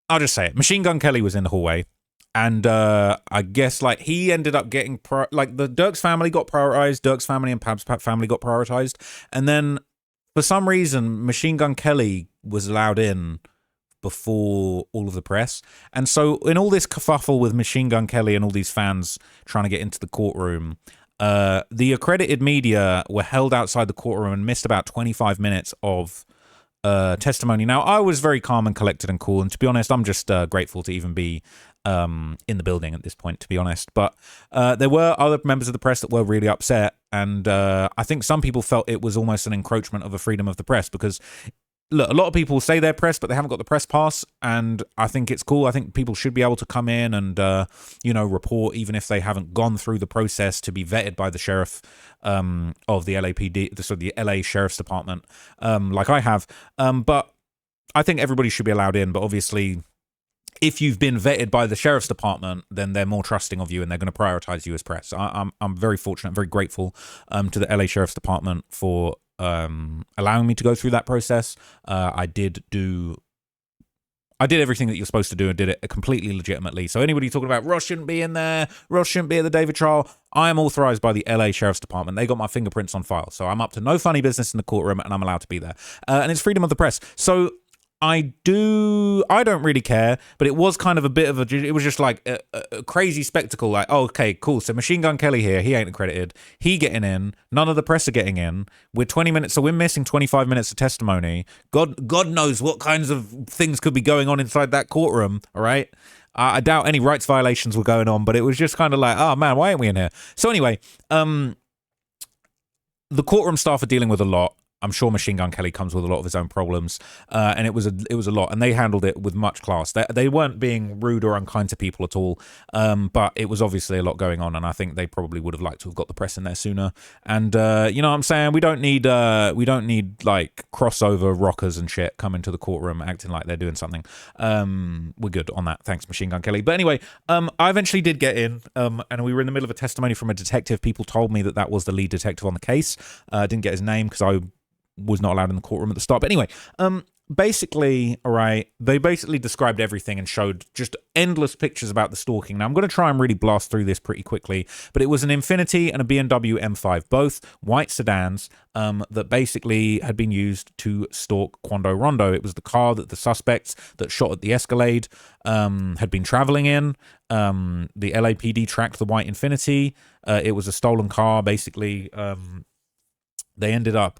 I'll just say it. Machine Gun Kelly was in the hallway. And I guess, he ended up getting, the Durk's family got prioritized. Durk's family and Pab's family got prioritized. And then, for some reason, Machine Gun Kelly was allowed in before all of the press. And so in all this kerfuffle with Machine Gun Kelly and all these fans trying to get into the courtroom, the accredited media were held outside the courtroom and missed about 25 minutes of testimony. Now, I was very calm and collected and cool, and to be honest, I'm just grateful to even be in the building at this point, to be honest. But there were other members of the press that were really upset, and I think some people felt it was almost an encroachment of the freedom of the press, because look, a lot of people say they're press, but they haven't got the press pass, and I think it's cool. I think people should be able to come in and, report, even if they haven't gone through the process to be vetted by the sheriff of the LAPD, so the LA Sheriff's Department, like I have. But I think everybody should be allowed in, but obviously, if you've been vetted by the Sheriff's Department, then they're more trusting of you and they're going to prioritize you as press. I'm very fortunate, very grateful to the LA Sheriff's Department for allowing me to go through that process. I did everything that you're supposed to do and did it completely legitimately. So anybody talking about Ross shouldn't be in there, Ross shouldn't be at the David trial, I am authorized by the LA Sheriff's Department. They got my fingerprints on file. So I'm up to no funny business in the courtroom and I'm allowed to be there. And it's freedom of the press. So I don't really care, but it was kind of a bit of it was just like a crazy spectacle. Like, oh, okay, cool. So Machine Gun Kelly here, he ain't accredited. He getting in. None of the press are getting in. We're 20 minutes, so we're missing 25 minutes of testimony. God knows what kinds of things could be going on inside that courtroom, all right? I doubt any rights violations were going on, but it was just kind of like, oh man, why ain't we in here? So anyway, the courtroom staff are dealing with a lot. I'm sure Machine Gun Kelly comes with a lot of his own problems, and it was a lot, and they handled it with much class. They weren't being rude or unkind to people at all, but it was obviously a lot going on, and I think they probably would have liked to have got the press in there sooner. And you know what I'm saying? We don't need like crossover rockers and shit coming to the courtroom acting like they're doing something. We're good on that. Thanks, Machine Gun Kelly. But anyway, I eventually did get in, and we were in the middle of a testimony from a detective. People told me that was the lead detective on the case. I didn't get his name because I was not allowed in the courtroom at the start. But anyway, basically, all right, they basically described everything and showed just endless pictures about the stalking. Now, I'm going to try and really blast through this pretty quickly, but it was an Infiniti and a BMW M5, both white sedans that basically had been used to stalk Quando Rondo. It was the car that the suspects that shot at the Escalade had been traveling in. The LAPD tracked the white Infiniti. It was a stolen car, basically. They ended up,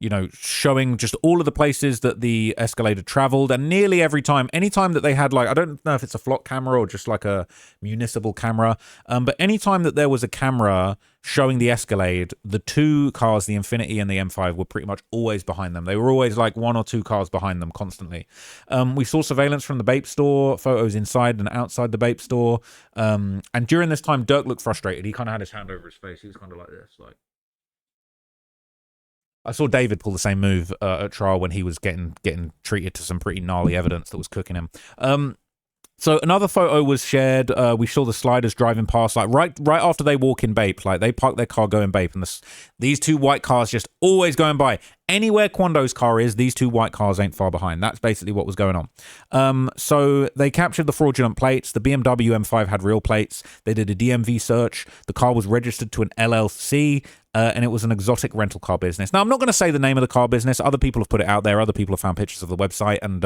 you know, showing just all of the places that the Escalade had traveled. And nearly every time, anytime that they had, like, I don't know if it's a flock camera or just like a municipal camera, but anytime that there was a camera showing the Escalade, the two cars, the Infiniti and the M5, were pretty much always behind them. They were always like 1 or 2 cars behind them constantly. We saw surveillance from the Bape store, photos inside and outside the Bape store. And during this time, Durk looked frustrated. He kind of had his hand over his face. He was kind of like this, like. I saw David pull the same move at trial when he was getting treated to some pretty gnarly evidence that was cooking him. So another photo was shared. We saw the sliders driving past, like right after they walk in Bape. Like they park their car going Bape, and these 2 white cars just always going by. Anywhere Quando's car is, these 2 white cars ain't far behind. That's basically what was going on. So they captured the fraudulent plates. The BMW M5 had real plates. They did a DMV search. The car was registered to an LLC. And it was an exotic rental car business. Now, I'm not going to say the name of the car business. Other people have put it out there. Other people have found pictures of the website. And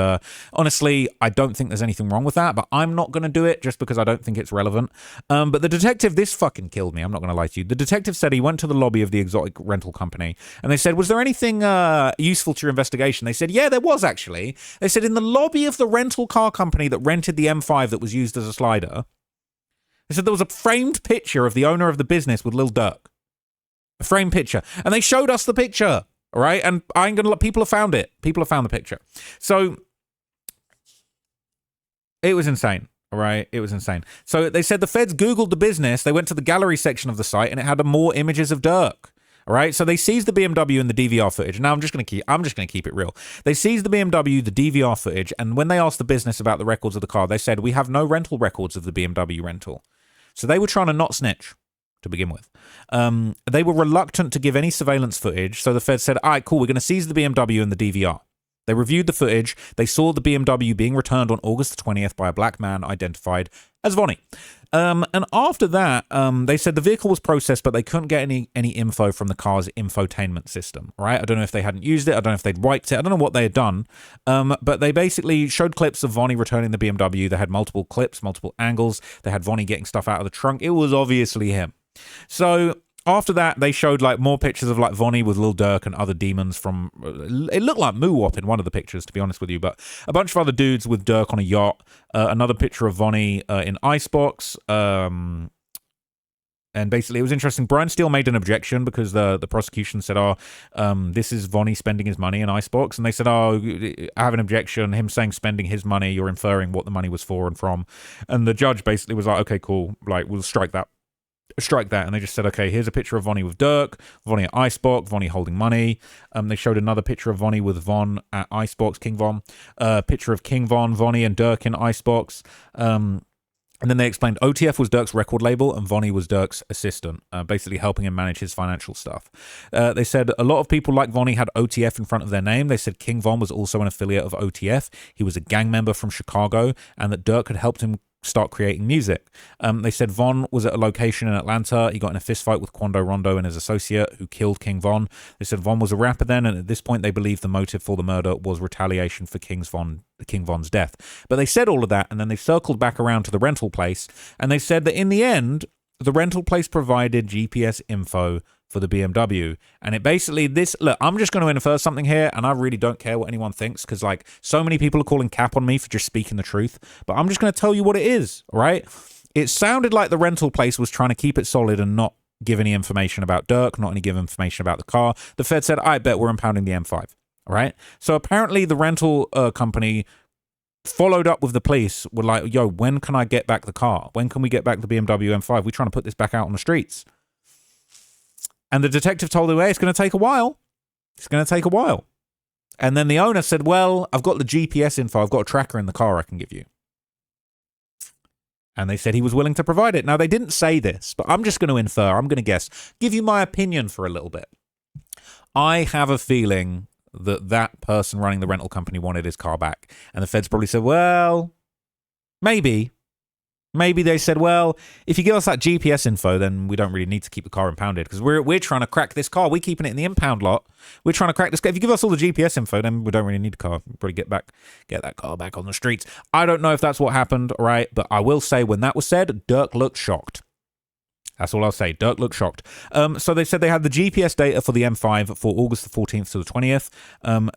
honestly, I don't think there's anything wrong with that. But I'm not going to do it just because I don't think it's relevant. But the detective, this fucking killed me. I'm not going to lie to you. The detective said he went to the lobby of the exotic rental company. And they said, was there anything useful to your investigation? They said, yeah, there was actually. They said in the lobby of the rental car company that rented the M5 that was used as a slider, they said there was a framed picture of the owner of the business with Lil Durk. A frame picture. And they showed us the picture, all right? And I ain't gonna let people have found it. People have found the picture. So it was insane, all right? It was insane. So they said the feds Googled the business. They went to the gallery section of the site and it had more images of Durk. All right, so they seized the BMW and the DVR footage. Now I'm just gonna keep it real. They seized the BMW, the DVR footage, and when they asked the business about the records of the car, they said we have no rental records of the BMW rental. So they were trying to not snitch to begin with. They were reluctant to give any surveillance footage, so the feds said, all right, cool, we're going to seize the BMW and the DVR. They reviewed the footage. They saw the BMW being returned on August the 20th by a black man identified as Vonnie. And after that, they said the vehicle was processed, but they couldn't get any info from the car's infotainment system, right? I don't know if they hadn't used it. I don't know if they'd wiped it. I don't know what they had done. But they basically showed clips of Vonnie returning the BMW. They had multiple clips, multiple angles. They had Vonnie getting stuff out of the trunk. It was obviously him. So after that, they showed like more pictures of like Vonnie with Lil Durk and other demons from. It looked like Moowop in one of the pictures, to be honest with you, but a bunch of other dudes with Durk on a yacht. Another picture of Vonnie in Icebox. And basically, it was interesting. Brian Steele made an objection because the prosecution said, this is Vonnie spending his money in Icebox. And they said, I have an objection. Him saying spending his money, you're inferring what the money was for and from. And the judge basically was like, okay, cool. Like, we'll strike that. And they just said, okay, here's a picture of Vonnie with Durk, Vonnie at Icebox, Vonnie holding money. They showed another picture of Vonnie with Von at Icebox, King Von, picture of King Von, Vonnie and Durk in Icebox. And then they explained OTF was Durk's record label and Vonnie was Durk's assistant, basically helping him manage his financial stuff. They said a lot of people like Vonnie had OTF in front of their name. They said King Von was also an affiliate of OTF. He was a gang member from Chicago and that Durk had helped him start creating music. They said Von was at a location in Atlanta. He got in a fist fight with Quando Rondo and his associate who killed King Von. They said Von was a rapper then, and at this point they believed the motive for the murder was retaliation for King Von's death. But they said all of that, and then they circled back around to the rental place, and they said that in the end, the rental place provided GPS info for the BMW. And it basically, look, I'm just going to infer something here, and I really don't care what anyone thinks, because like so many people are calling cap on me for just speaking the truth, but I'm just going to tell you what it is, all right? It sounded like the rental place was trying to keep it solid and not give any information about Durk, not any give information about the car. The Fed said, I bet we're impounding the M5, all right? So apparently the rental company followed up with the police, were like, yo, when can I get back the car? When can we get back the BMW M5? We're trying to put this back out on the streets. And the detective told him, hey, it's going to take a while. It's going to take a while. And then the owner said, well, I've got the GPS info. I've got a tracker in the car I can give you. And they said he was willing to provide it. Now, they didn't say this, but I'm just going to infer. I'm going to guess. Give you my opinion for a little bit. I have a feeling that person running the rental company wanted his car back. And the feds probably said, well, maybe. Maybe they said, well, if you give us that GPS info, then we don't really need to keep the car impounded because we're trying to crack this car. We're keeping it in the impound lot. We're trying to crack this car. If you give us all the GPS info, then we don't really need the car. We'll probably get that car back on the streets. I don't know if that's what happened, all right? But I will say when that was said, Durk looked shocked. That's all I'll say. Durk looked shocked. So they said they had the GPS data for the M5 for August the 14th to the 20th.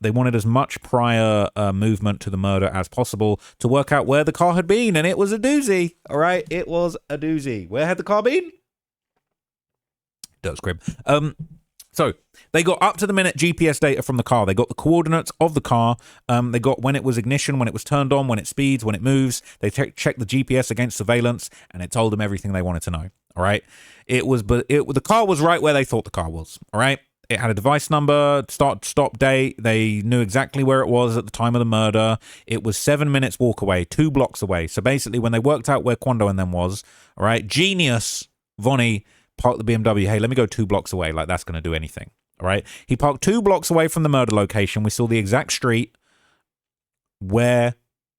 They wanted as much prior movement to the murder as possible to work out where the car had been, and it was a doozy. All right, it was a doozy. Where had the car been? Durk's crib. So they got up to the minute GPS data from the car. They got the coordinates of the car. They got when it was ignition, when it was turned on, when it speeds, when it moves. They checked the GPS against surveillance, and it told them everything they wanted to know. All right. The car was right where they thought the car was. All right. It had a device number, stop date. They knew exactly where it was at the time of the murder. It was 7 minutes walk away, 2 blocks away. So basically, when they worked out where Quando and them was, all right, genius, Vonnie parked the BMW. Hey, let me go 2 blocks away. Like, that's going to do anything. All right. He parked 2 blocks away from the murder location. We saw the exact street where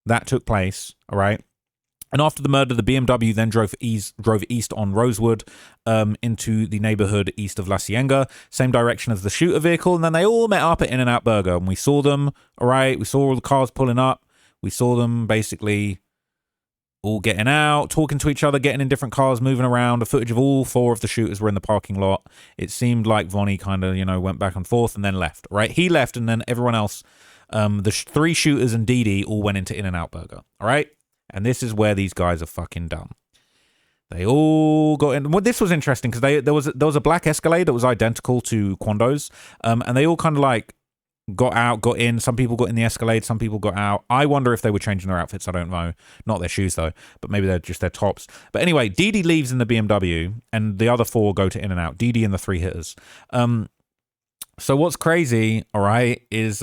that took place. All right. And after the murder, the BMW then drove east on Rosewood into the neighborhood east of La Cienega, same direction as the shooter vehicle. And then they all met up at In-N-Out Burger. And we saw them, all right? We saw all the cars pulling up. We saw them basically all getting out, talking to each other, getting in different cars, moving around. The footage of all 4 of the shooters were in the parking lot. It seemed like Vonnie kind of, went back and forth and then left, right? He left, and then everyone else, the 3 shooters and Dee Dee all went into In-N-Out Burger, all right? And this is where these guys are fucking dumb. They all got in. Well, this was interesting because there was a black Escalade that was identical to Quando's, and they all kind of like got out, got in. Some people got in the Escalade, some people got out. I wonder if they were changing their outfits. I don't know. Not their shoes though, but maybe they're just their tops. But anyway, Dee Dee leaves in the BMW, and the other 4 go to In-N-Out. Dee Dee and the 3 hitters. So what's crazy, all right, is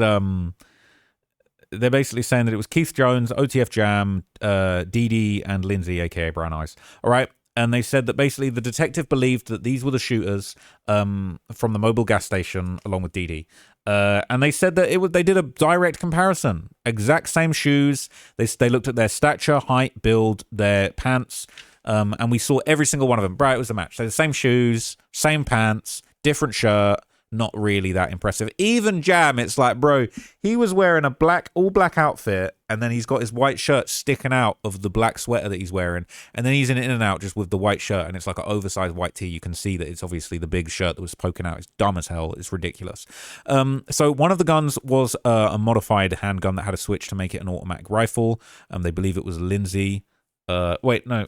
they're basically saying that it was Keith Jones, OTF Jam, Dee Dee, and Lindsay, aka Brown Eyes. All right. And they said that basically the detective believed that these were the shooters from the mobile gas station along with Dee Dee. And they said that they did a direct comparison. Exact same shoes. They looked at their stature, height, build, their pants. And we saw every single one of them. Right, it was a match. So the same shoes, same pants, different shirt. Not really that impressive. Even Jam, it's like, bro, he was wearing a all black outfit, and then he's got his white shirt sticking out of the black sweater that he's wearing, and then he's in In-N-Out just with the white shirt, and it's like an oversized white tee. You can see that it's obviously the big shirt that was poking out. It's dumb as hell. It's ridiculous. So one of the guns was a modified handgun that had a switch to make it an automatic rifle. They believe it was Lindsay. Wait, no.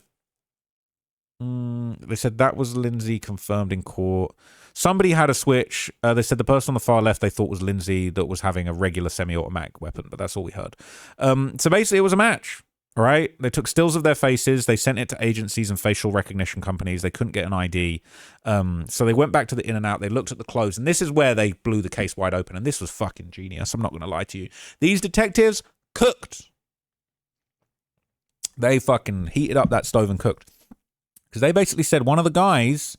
They said that was Lindsay, confirmed in court. Somebody had a switch. They said the person on the far left they thought was Lindsay that was having a regular semi-automatic weapon, but that's all we heard. So basically it was a match, all right? They took stills of their faces. They sent it to agencies and facial recognition companies. They couldn't get an ID. So they went back to the In-N-Out. They looked at the clothes, and this is where they blew the case wide open, and this was fucking genius. I'm not going to lie to you. These detectives cooked. They fucking heated up that stove and cooked. Because they basically said one of the guys,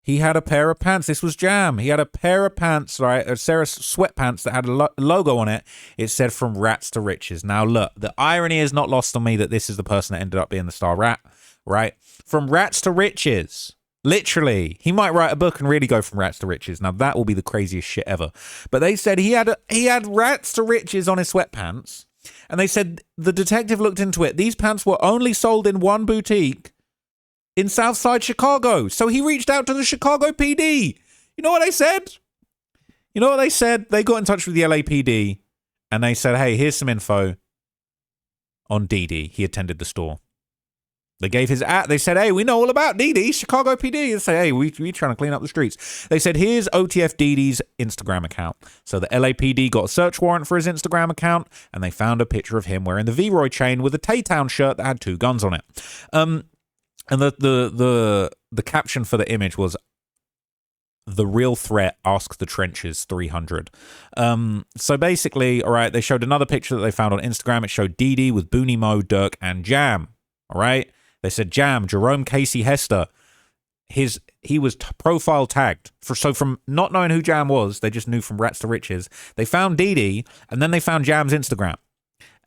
he had a pair of pants. This was Jam. He had a pair of pants, right? Sarah's sweatpants that had a logo on it. It said "From Rats to Riches." Now, look, the irony is not lost on me that this is the person that ended up being the star rat, right? From Rats to Riches. Literally. He might write a book and really go from rats to riches. Now, that will be the craziest shit ever. But they said he had rats to riches on his sweatpants. And they said the detective looked into it. These pants were only sold in one boutique in Southside Chicago. So he reached out to the Chicago PD. You know what they said? They got in touch with the LAPD and they said, hey, here's some info on Dee Dee. He attended the store. They gave his they said, hey, we know all about Dee Dee, Chicago PD. They say, hey, we trying to clean up the streets. They said, here's OTF Dee Dee's Instagram account. So the LAPD got a search warrant for his Instagram account, and they found a picture of him wearing the V-Roy chain with a Tay-Town shirt that had 2 guns on it. And the caption for the image was, "The real threat, ask the trenches 300. So basically, all right, they showed another picture that they found on Instagram. It showed Dee Dee with Booney Mo, Durk, and Jam. All right. They said Jam, Jerome Casey Hester. He was profile tagged. So from not knowing who Jam was, they just knew from Rats to Riches. They found Dee Dee, and then they found Jam's Instagram.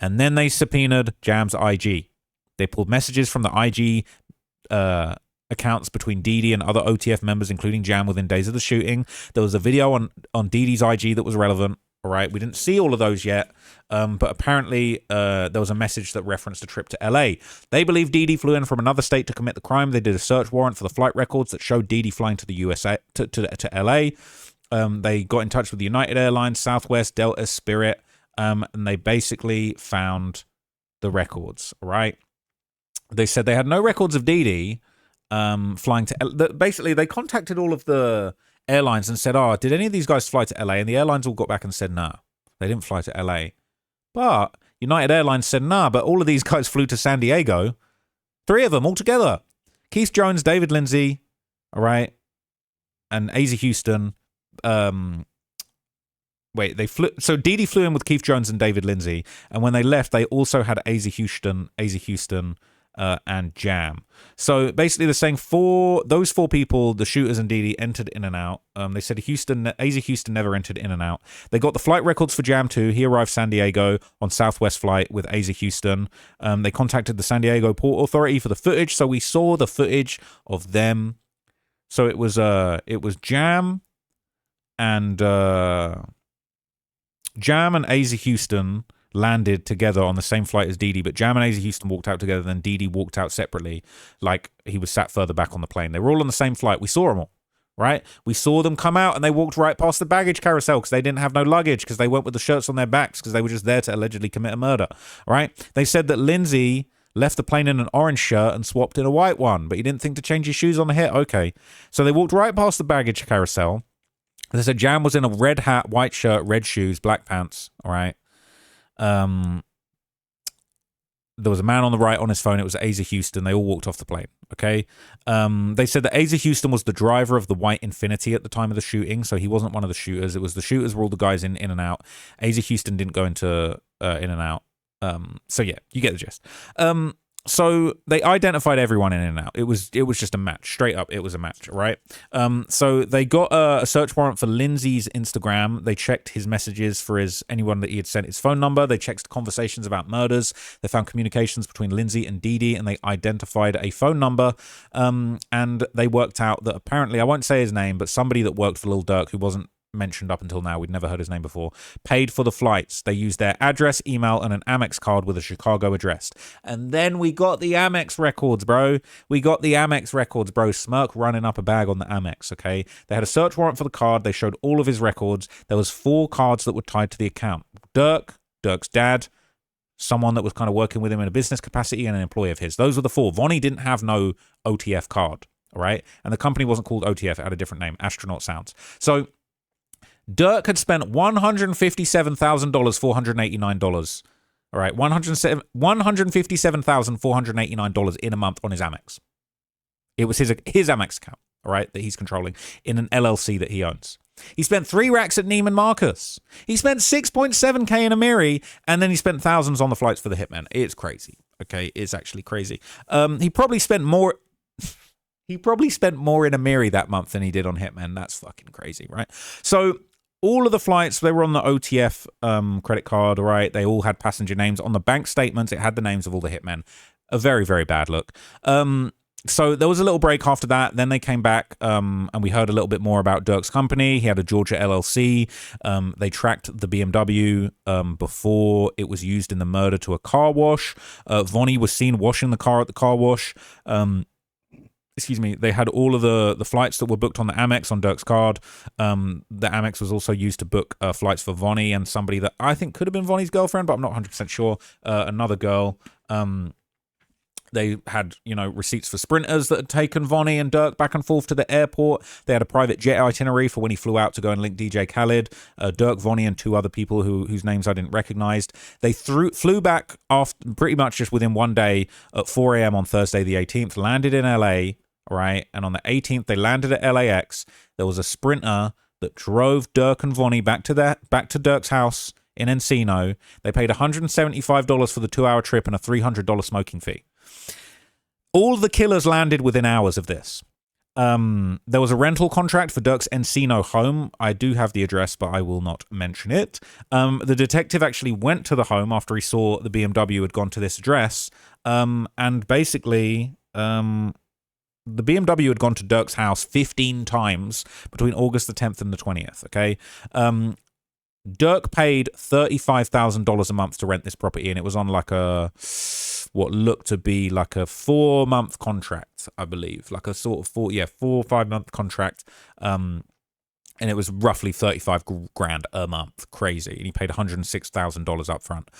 And then they subpoenaed Jam's IG. They pulled messages from the IG accounts between Dee Dee and other OTF members, including Jam, within days of the shooting. There was a video on Dee Dee's IG that was relevant. All right, we didn't see all of those yet, but apparently there was a message that referenced a trip to LA. They believe Dee Dee flew in from another state to commit the crime. They did a search warrant for the flight records that showed Dee Dee flying to the USA to LA. They got in touch with United Airlines, Southwest, Delta, Spirit, and they basically found the records. All right, they said they had no records of Dee Dee flying to. Basically, they contacted all of the airlines and said, "Oh, did any of these guys fly to LA?" And the airlines all got back and said, "No, they didn't fly to LA." But United Airlines said, "Nah, but all of these guys flew to San Diego. 3 of them all together: Keith Jones, David Lindsay, all right, and Asa Houston." Wait, they flew. So Dee Dee flew in with Keith Jones and David Lindsay, and when they left, they also had Asa Houston, and Jam. So basically, they're saying those four people, the shooters and Dee Dee, entered in and out. They said Asa Houston never entered in and out. They got the flight records for Jam too. He arrived San Diego on Southwest flight with Asa Houston. They contacted the San Diego Port Authority for the footage, so we saw the footage of them. So it was Jam and Asa Houston landed together on the same flight as Dee Dee, but Jam and Asa Houston walked out together, then Dee Dee walked out separately, like he was sat further back on the plane. They were all on the same flight. We saw them all, right? We saw them come out and they walked right past the baggage carousel because they didn't have no luggage, because they went with the shirts on their backs because they were just there to allegedly commit a murder, right? They said that Lindsay left the plane in an orange shirt and swapped in a white one, but he didn't think to change his shoes on the hit. Okay. So they walked right past the baggage carousel. They said Jam was in a red hat, white shirt, red shoes, black pants, all right? There was a man on the right on his phone. It was Asa Houston. They all walked off the plane. Okay. They said that Asa Houston was the driver of the white Infinity at the time of the shooting. So he wasn't one of the shooters. It was the shooters were all the guys in and out. Asa Houston didn't go into in and out. So yeah, you get the gist. So they identified everyone in and out. It was just a match. Straight up, it was a match, right? So they got a search warrant for Lindsay's Instagram. They checked his messages for anyone that he had sent his phone number. They checked conversations about murders. They found communications between Lindsay and Dee Dee, and they identified a phone number. And they worked out that apparently, I won't say his name, but somebody that worked for Lil Durk, who wasn't mentioned up until now, we'd never heard his name before, paid for the flights. They used their address, email, and an Amex card with a Chicago address. And then we got the Amex records, bro. Smirk running up a bag on the Amex, okay? They had a search warrant for the card. They showed all of his records. There was 4 cards that were tied to the account. Durk's dad, someone that was kind of working with him in a business capacity, and an employee of his. Those were the 4. Vonnie didn't have no OTF card, all right? And the company wasn't called OTF. It had a different name, Astronaut Sounds. So Durk had spent $157,489. All right, $157,489 in a month on his Amex. It was his Amex account, all right, that he's controlling in an LLC that he owns. He spent 3 racks at Neiman Marcus. He spent 6.7K in Amiri, and then he spent thousands on the flights for the hitman. It's crazy. Okay, it's actually crazy. He probably spent more. He probably spent more in Amiri that month than he did on Hitman. That's fucking crazy, right? So all of the flights, they were on the OTF credit card, all right? They all had passenger names. On the bank statements, it had the names of all the hitmen. A very, very bad look. So there was a little break after that. Then they came back and we heard a little bit more about Durk's company. He had a Georgia LLC. They tracked the BMW before it was used in the murder to a car wash. Vonnie was seen washing the car at the car wash. They had all of the flights that were booked on the Amex on Durk's card. The Amex was also used to book flights for Vonnie and somebody that I think could have been Vonnie's girlfriend, but I'm not 100% sure. Another girl. They had, receipts for sprinters that had taken Vonnie and Durk back and forth to the airport. They had a private jet itinerary for when he flew out to go and link DJ Khaled, Durk, Vonnie, and 2 other people whose names I didn't recognize. They flew back after pretty much just within one day at 4 a.m. on Thursday the 18th, landed in LA, right? And on the 18th, they landed at LAX. There was a sprinter that drove Durk and Vonnie back to Durk's house in Encino. They paid $175 for the 2-hour trip and a $300 smoking fee. All the killers landed within hours of this. There was a rental contract for Durk's Encino home. I do have the address, but I will not mention it. The detective actually went to the home after he saw the BMW had gone to this address. And basically, the BMW had gone to Durk's house 15 times between August the 10th and the 20th, okay? Durk paid $35,000 a month to rent this property, and it was on like what looked to be like a 4-month contract, I believe, like a sort of 4 or 5 month contract. And it was roughly 35 grand a month. Crazy. And he paid $106,000 up front.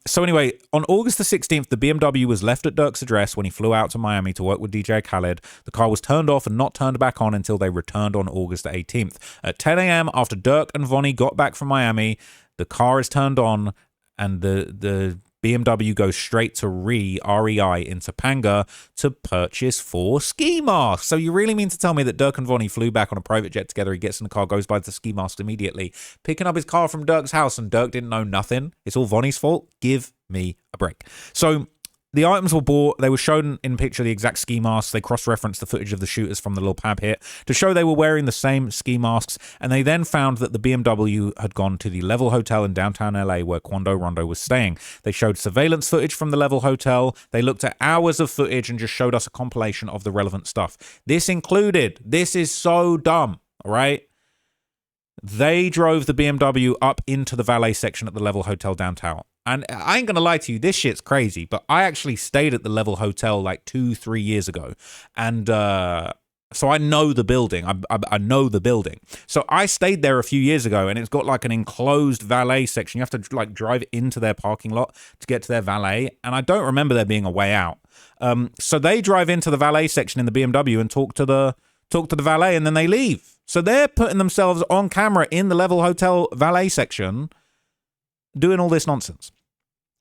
So anyway, on August the 16th, the BMW was left at Durk's address when he flew out to Miami to work with DJ Khaled. The car was turned off and not turned back on until they returned on August the 18th. At 10 a.m., after Durk and Vonnie got back from Miami, the car is turned on and the BMW goes straight to REI in Topanga to purchase 4 ski masks. So you really mean to tell me that Durk and Vonnie flew back on a private jet together? He gets in the car, goes by the ski masks immediately, picking up his car from Durk's house, and Durk didn't know nothing. It's all Vonnie's fault. Give me a break. So the items were bought. They were shown in picture the exact ski masks. They cross-referenced the footage of the shooters from the Lil Pab hit to show they were wearing the same ski masks. And they then found that the BMW had gone to the Level Hotel in downtown LA where Quando Rondo was staying. They showed surveillance footage from the Level Hotel. They looked at hours of footage and just showed us a compilation of the relevant stuff. This is so dumb, all right? They drove the BMW up into the valet section at the Level Hotel downtown. And I ain't going to lie to you, this shit's crazy, but I actually stayed at the Level Hotel like 2-3 years ago. And so I know the building. I know the building. So I stayed there a few years ago, and it's got like an enclosed valet section. You have to like drive into their parking lot to get to their valet. And I don't remember there being a way out. So they drive into the valet section in the BMW and talk to the valet, and then they leave. So they're putting themselves on camera in the Level Hotel valet section doing all this nonsense.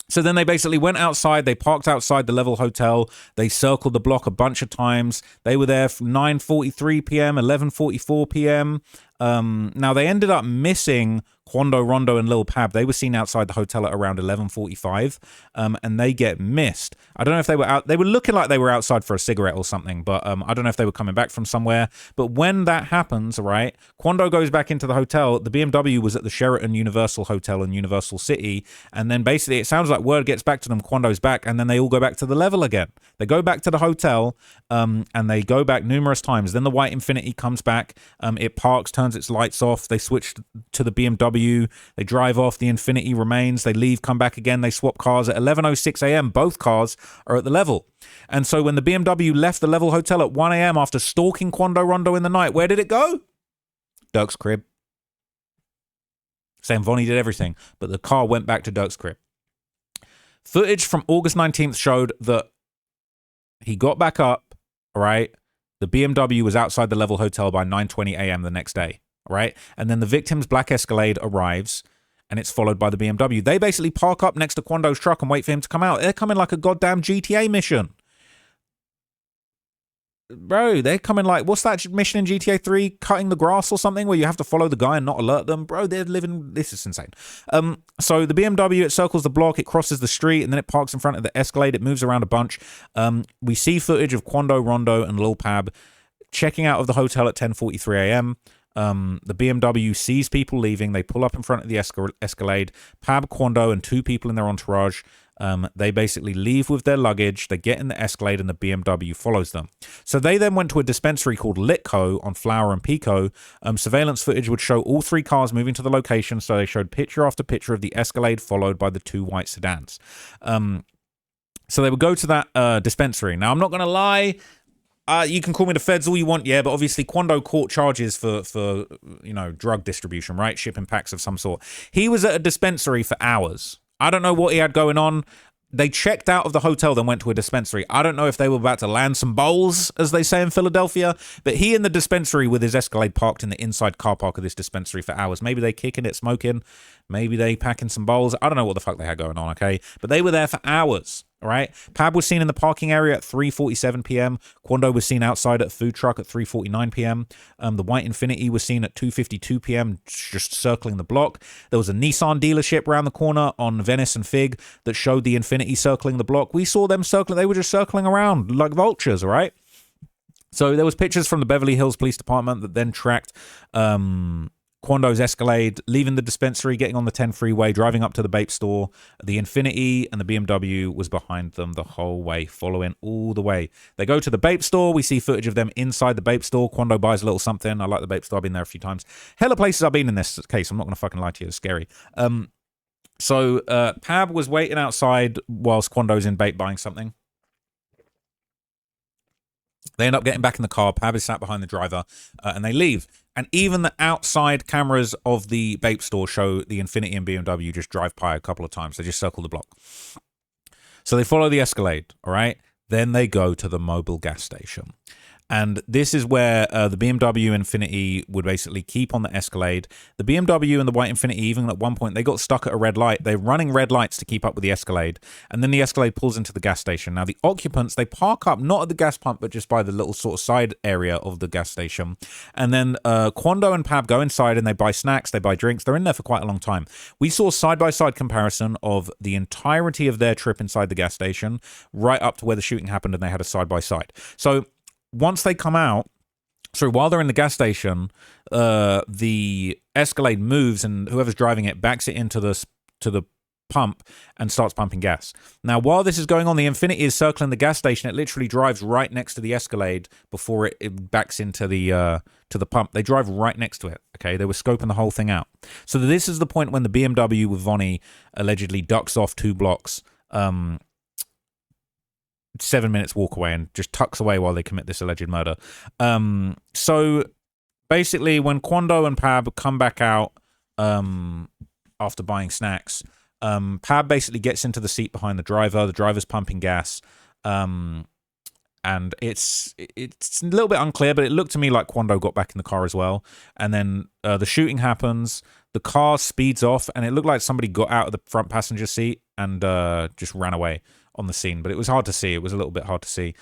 So then they basically went outside. They parked outside the Level Hotel. They circled the block a bunch of times. They were there from 9:43 p.m., 11:44 p.m. Now, they ended up missing Quando Rondo and Lil Pab. They were seen outside the hotel at around 11:45, and they get missed. I don't know if they were out. They were looking like they were outside for a cigarette or something, but I don't know if they were coming back from somewhere. But when that happens, right, Quando goes back into the hotel. The BMW was at the Sheraton Universal Hotel in Universal City, and then basically it sounds like word gets back to them, Quando's back, and then they all go back to the Level again. They go back to the hotel, and they go back numerous times. Then the white Infiniti comes back. It parks, turns its lights off. They switch to the BMW. They drive off. The Infiniti remains. They leave, come back again. They swap cars at 11:06 a.m. Both cars are at the Level. And so when the BMW left the Level Hotel at 1 a.m. after stalking Quando Rondo in the night, where did it go? Durk's crib. Saying Vonnie did everything, but the car went back to Durk's crib. Footage from August 19th showed that he got back up, right? The BMW was outside the Level Hotel by 9:20 a.m. the next day, right? And then the victim's black Escalade arrives, and it's followed by the BMW. They basically park up next to Quando's truck and wait for him to come out. They're coming like a goddamn GTA mission. Bro, they're coming like, what's that mission in GTA 3? Cutting the grass or something where you have to follow the guy and not alert them? Bro, they're living, this is insane. So the BMW, it circles the block, it crosses the street, and then it parks in front of the Escalade. It moves around a bunch. We see footage of Quando Rondo and Lil Pab checking out of the hotel at 10:43 a.m. The BMW sees people leaving. They pull up in front of the Escalade. Pab, Quando, and 2 people in their entourage. They basically leave with their luggage. They get in the Escalade and the BMW follows them. So they then went to a dispensary called Litco on Flower and Pico. Surveillance footage would show all 3 cars moving to the location. So they showed picture after picture of the Escalade followed by the 2 white sedans. So they would go to that dispensary. Now, I'm not going to lie. You can call me the feds all you want, yeah, but obviously Quando caught charges for drug distribution, right? Shipping packs of some sort. He was at a dispensary for hours. I don't know what he had going on. They checked out of the hotel, then went to a dispensary. I don't know if they were about to land some bowls, as they say in Philadelphia, but he in the dispensary with his Escalade parked in the inside car park of this dispensary for hours. Maybe they kicking it, smoking. Maybe they packing some bowls. I don't know what the fuck they had going on, okay? But they were there for hours. All right. Pab was seen in the parking area at 3:47 p.m. Quando was seen outside at a food truck at 3:49 p.m. The white Infiniti was seen at 2:52 p.m. just circling the block. There was a Nissan dealership around the corner on Venice and Fig that showed the Infiniti circling the block. We saw them circling. They were just circling around like vultures. All right. So there was pictures from the Beverly Hills Police Department that then tracked Quando's Escalade, leaving the dispensary, getting on the 10 freeway, driving up to the vape store. The Infiniti and the BMW was behind them the whole way, following all the way. They go to the vape store. We see footage of them inside the vape store. Quando buys a little something. I like the vape store. I've been there a few times. Hella places I've been in this case. I'm not going to fucking lie to you. It's scary. So Pab was waiting outside whilst Quando's in vape buying something. They end up getting back in the car. Pab is sat behind the driver, and they leave. And even the outside cameras of the vape store show the Infiniti and BMW just drive by a couple of times. They just circle the block. So they follow the Escalade, all right? Then they go to the mobile gas station. And this is where the BMW Infiniti would basically keep on the Escalade. The BMW and the white Infiniti, even at one point, they got stuck at a red light. They're running red lights to keep up with the Escalade. And then the Escalade pulls into the gas station. Now, the occupants, they park up, not at the gas pump, but just by the little sort of side area of the gas station. And then Quando and Pab go inside and they buy snacks, they buy drinks. They're in there for quite a long time. We saw side-by-side comparison of the entirety of their trip inside the gas station, right up to where the shooting happened, and they had a side-by-side. So once they come out, so while they're in the gas station, the Escalade moves and whoever's driving it backs it into the pump and starts pumping gas. Now, while this is going on, the Infiniti is circling the gas station. It literally drives right next to the Escalade before it backs into the pump. They drive right next to it. Okay, they were scoping the whole thing out. So this is the point when the BMW with Vonnie allegedly ducks off 2 blocks. 7 minutes walk away and just tucks away while they commit this alleged murder. So basically when Quando and Pab come back out after buying snacks, Pab basically gets into the seat behind the driver's pumping gas, and it's a little bit unclear, but it looked to me like Quando got back in the car as well. And then the shooting happens, the car speeds off, and it looked like somebody got out of the front passenger seat and just ran away on the scene, but it was hard to see. It was a little bit hard to see.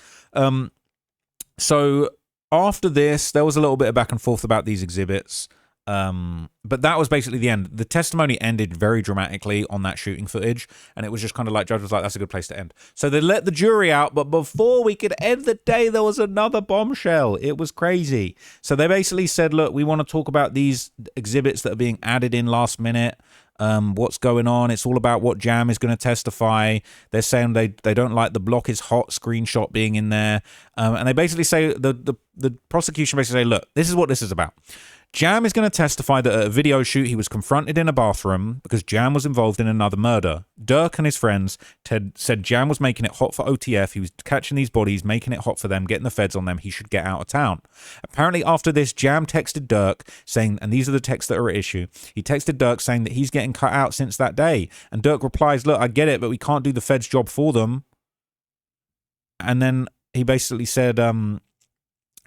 So after this, there was a little bit of back and forth about these exhibits, but that was basically the end. The testimony ended very dramatically on that shooting footage, and it was just kind of like, judge was like, that's a good place to end. So they let the jury out, but before we could end the day, there was another bombshell. It was crazy. So they basically said, look, we want to talk about these exhibits that are being added in last minute. What's going on? It's all about what Jam is going to testify. They're saying they don't like the block is hot screenshot being in there, and they basically say the prosecution basically say, look, this is what this is about. Jam is going to testify that at a video shoot he was confronted in a bathroom because Jam was involved in another murder. Durk and his friends said Jam was making it hot for OTF. He was catching these bodies, making it hot for them, getting the feds on them. He should get out of town. Apparently after this, Jam texted Durk saying, and these are the texts that are at issue, he texted Durk saying that he's getting cut out since that day. And Durk replies, look, I get it, but we can't do the feds' job for them. And then he basically said,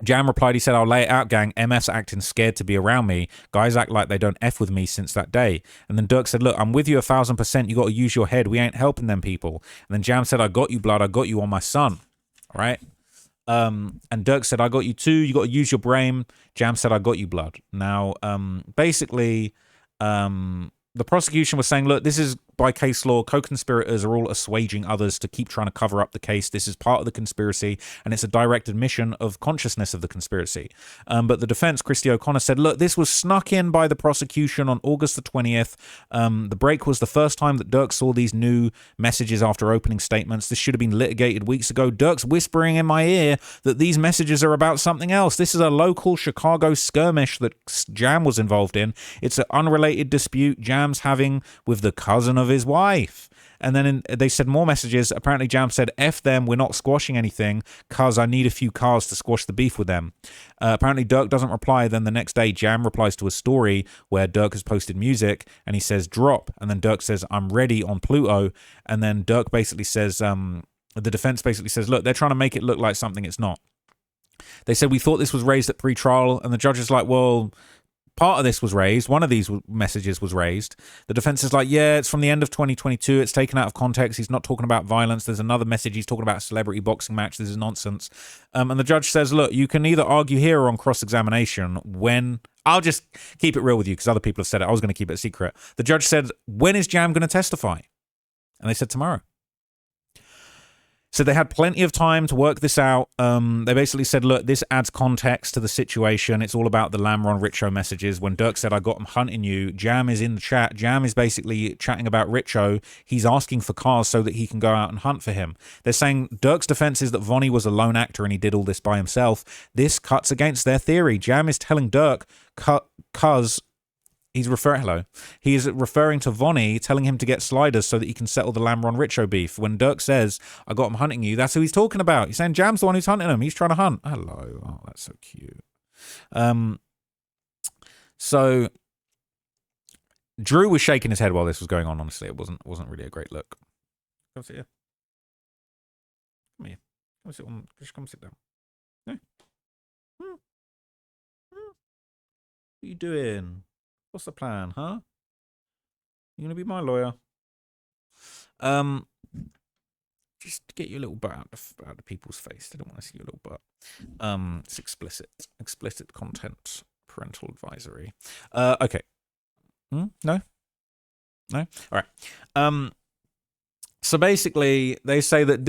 Jam replied, he said, I'll lay it out, gang. MF's acting scared to be around me. Guys act like they don't F with me since that day. And then Durk said, look, I'm with you 1,000%. You got to use your head. We ain't helping them people. And then Jam said, I got you, blood. I got you on my son. All right. And Durk said, I got you too. You got to use your brain. Jam said, I got you, blood. Now, basically, the prosecution was saying, look, this is by case law. Co-conspirators are all assuaging others to keep trying to cover up the case. This is part of the conspiracy, and it's a direct admission of consciousness of the conspiracy. But the defense, Christy O'Connor, said, look, this was snuck in by the prosecution on August the 20th. The break was the first time that Durk saw these new messages after opening statements. This should have been litigated weeks ago. Durk's whispering in my ear that these messages are about something else. This is a local Chicago skirmish that Jam was involved in. It's an unrelated dispute Jam's having with the cousin of his wife. And then they said more messages. Apparently Jam said, F them, we're not squashing anything, cuz I need a few cars to squash the beef with them. Apparently Durk doesn't reply. Then the next day Jam replies to a story where Durk has posted music, and he says, drop. And then Durk says, I'm ready on Pluto. And then Durk basically says, the defense basically says, look, they're trying to make it look like something it's not. They said, we thought this was raised at pre-trial. And the judge is like, well, part of this was raised. One of these messages was raised. The defense is like, yeah, it's from the end of 2022. It's taken out of context. He's not talking about violence. There's another message. He's talking about a celebrity boxing match. This is nonsense. And the judge says, look, you can either argue here or on cross-examination when... I'll just keep it real with you because other people have said it. I was going to keep it a secret. The judge said, when is Jam going to testify? And they said tomorrow. So they had plenty of time to work this out. They basically said, look, this adds context to the situation. It's all about the Lamron Richo messages. When Durk said, I got him hunting you, Jam is in the chat. Jam is basically chatting about Richo. He's asking for cars so that he can go out and hunt for him. They're saying Durk's defense is that Vonnie was a lone actor and he did all this by himself. This cuts against their theory. Jam is telling Durk, cuz he is referring to Vonnie, telling him to get sliders so that he can settle the Lamron Richo beef. When Durk says, I got him hunting you, that's who he's talking about. He's saying Jam's the one who's hunting him. He's trying to hunt. Hello. Oh, that's so cute. So Drew was shaking his head while this was going on, honestly. It wasn't really a great look. Come sit here. Come here. Just come sit down. Yeah. What are you doing? What's the plan, huh? You gonna be my lawyer? Just get your little butt out of people's face. They don't want to see your little butt. It's explicit content, parental advisory. Okay. No? All right. So basically, they say that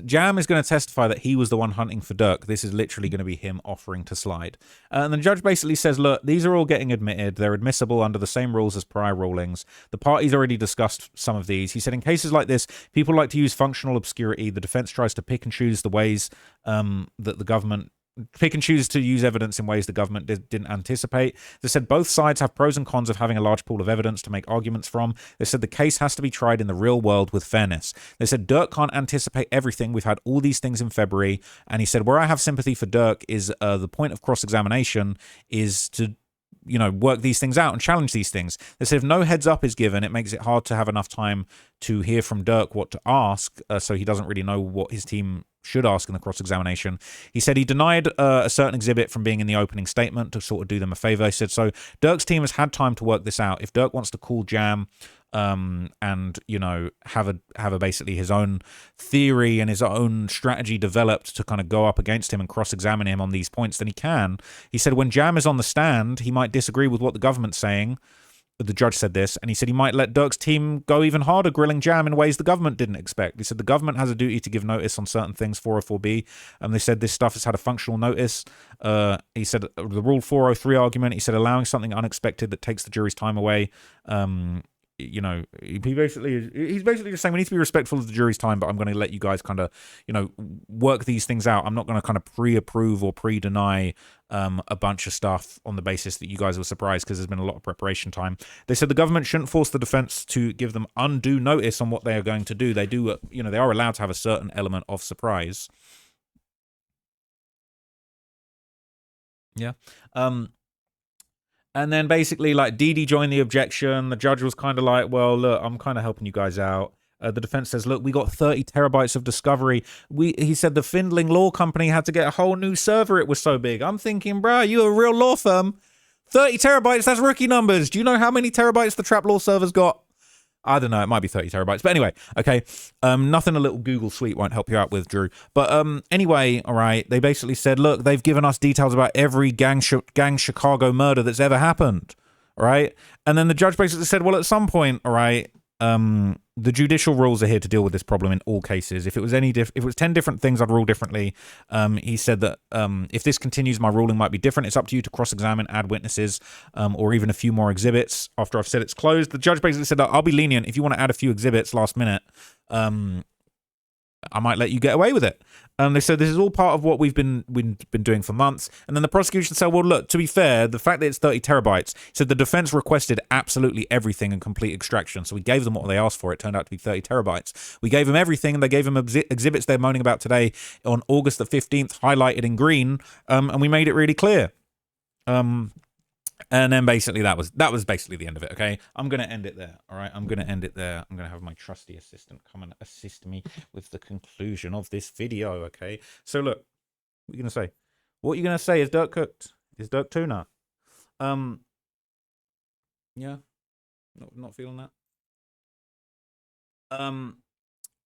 Jam is going to testify that he was the one hunting for Durk. This is literally going to be him offering to slide. And the judge basically says, look, these are all getting admitted. They're admissible under the same rules as prior rulings. The parties already discussed some of these. He said, in cases like this, people like to use functional obscurity. The defense tries to pick and choose the ways that the government chooses to use evidence in ways the government didn't anticipate. They said both sides have pros and cons of having a large pool of evidence to make arguments from. They said the case has to be tried in the real world with fairness. They said Durk can't anticipate everything. We've had all these things in February. And he said, where I have sympathy for Durk is the point of cross-examination is to work these things out and challenge these things. They said if no heads up is given, it makes it hard to have enough time to hear from Durk what to ask, so he doesn't really know what his team should ask in the cross-examination. He said he denied a certain exhibit from being in the opening statement to sort of do them a favor. He said, so Durk's team has had time to work this out. If Durk wants to call Jam and have a basically his own theory and his own strategy developed to kind of go up against him and cross-examine him on these points, then he can. He said when Jam is on the stand, he might disagree with what the government's saying. The judge said this, and he said he might let Durk's team go even harder, grilling Jam in ways the government didn't expect. He said the government has a duty to give notice on certain things, 404B, and they said this stuff has had a functional notice. He said the Rule 403 argument, he said allowing something unexpected that takes the jury's time away. He's basically just saying we need to be respectful of the jury's time, but I'm going to let you guys kind of, work these things out. I'm not going to kind of pre-approve or pre-deny a bunch of stuff on the basis that you guys were surprised because there's been a lot of preparation time. They said the government shouldn't force the defense to give them undue notice on what they are going to do. They do, they are allowed to have a certain element of surprise. Yeah. And then basically, like, Dee joined the objection. The judge was kind of like, well, look, I'm kind of helping you guys out. The defense says, look, we got 30 terabytes of discovery. He said the Findling Law Company had to get a whole new server. It was so big. I'm thinking, bro, you a real law firm. 30 terabytes, that's rookie numbers. Do you know how many terabytes the Trap Law server's got? I don't know. It might be 30 terabytes. But anyway, okay. Nothing a little Google suite won't help you out with, Drew. But anyway, all right. They basically said, look, they've given us details about every gang Chicago murder that's ever happened. All right. And then the judge basically said, well, at some point, all right, the judicial rules are here to deal with this problem in all cases. If it was if it was 10 different things, I'd rule differently. He said that if this continues, my ruling might be different. It's up to you to cross-examine, add witnesses, or even a few more exhibits after I've said it's closed. The judge basically said, I'll be lenient. If you want to add a few exhibits last minute, I might let you get away with it. And they said this is all part of what we've been doing for months. And then the prosecution said, well, look, to be fair, the fact that it's 30 terabytes, said the defense requested absolutely everything and complete extraction. So we gave them what they asked for. It turned out to be 30 terabytes. We gave them everything, and they gave them exhibits they're moaning about today on August the 15th, highlighted in green, and we made it really clear. And then basically that was basically the end of it, okay? I'm going to end it there, all right? I'm going to end it there. I'm going to have my trusty assistant come and assist me with the conclusion of this video, okay? So look, what are you going to say? What are you going to say? Is Durk cooked? Is Durk tuna? Yeah? Not feeling that?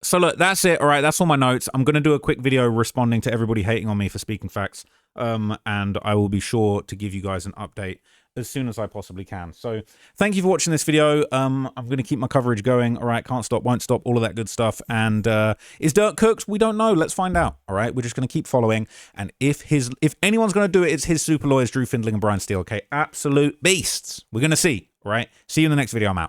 So look, that's it, all right? That's all my notes. I'm going to do a quick video responding to everybody hating on me for speaking facts, and I will be sure to give you guys an update as soon as I possibly can. So thank you for watching this video. I'm going to keep my coverage going. All right, can't stop, won't stop, all of that good stuff. And is Durk cooked? We don't know. Let's find out. All right, we're just going to keep following. And if anyone's going to do it, it's his super lawyers, Drew Findling and Brian Steele. Okay, absolute beasts. We're going to see. All right, see you in the next video. I'm out.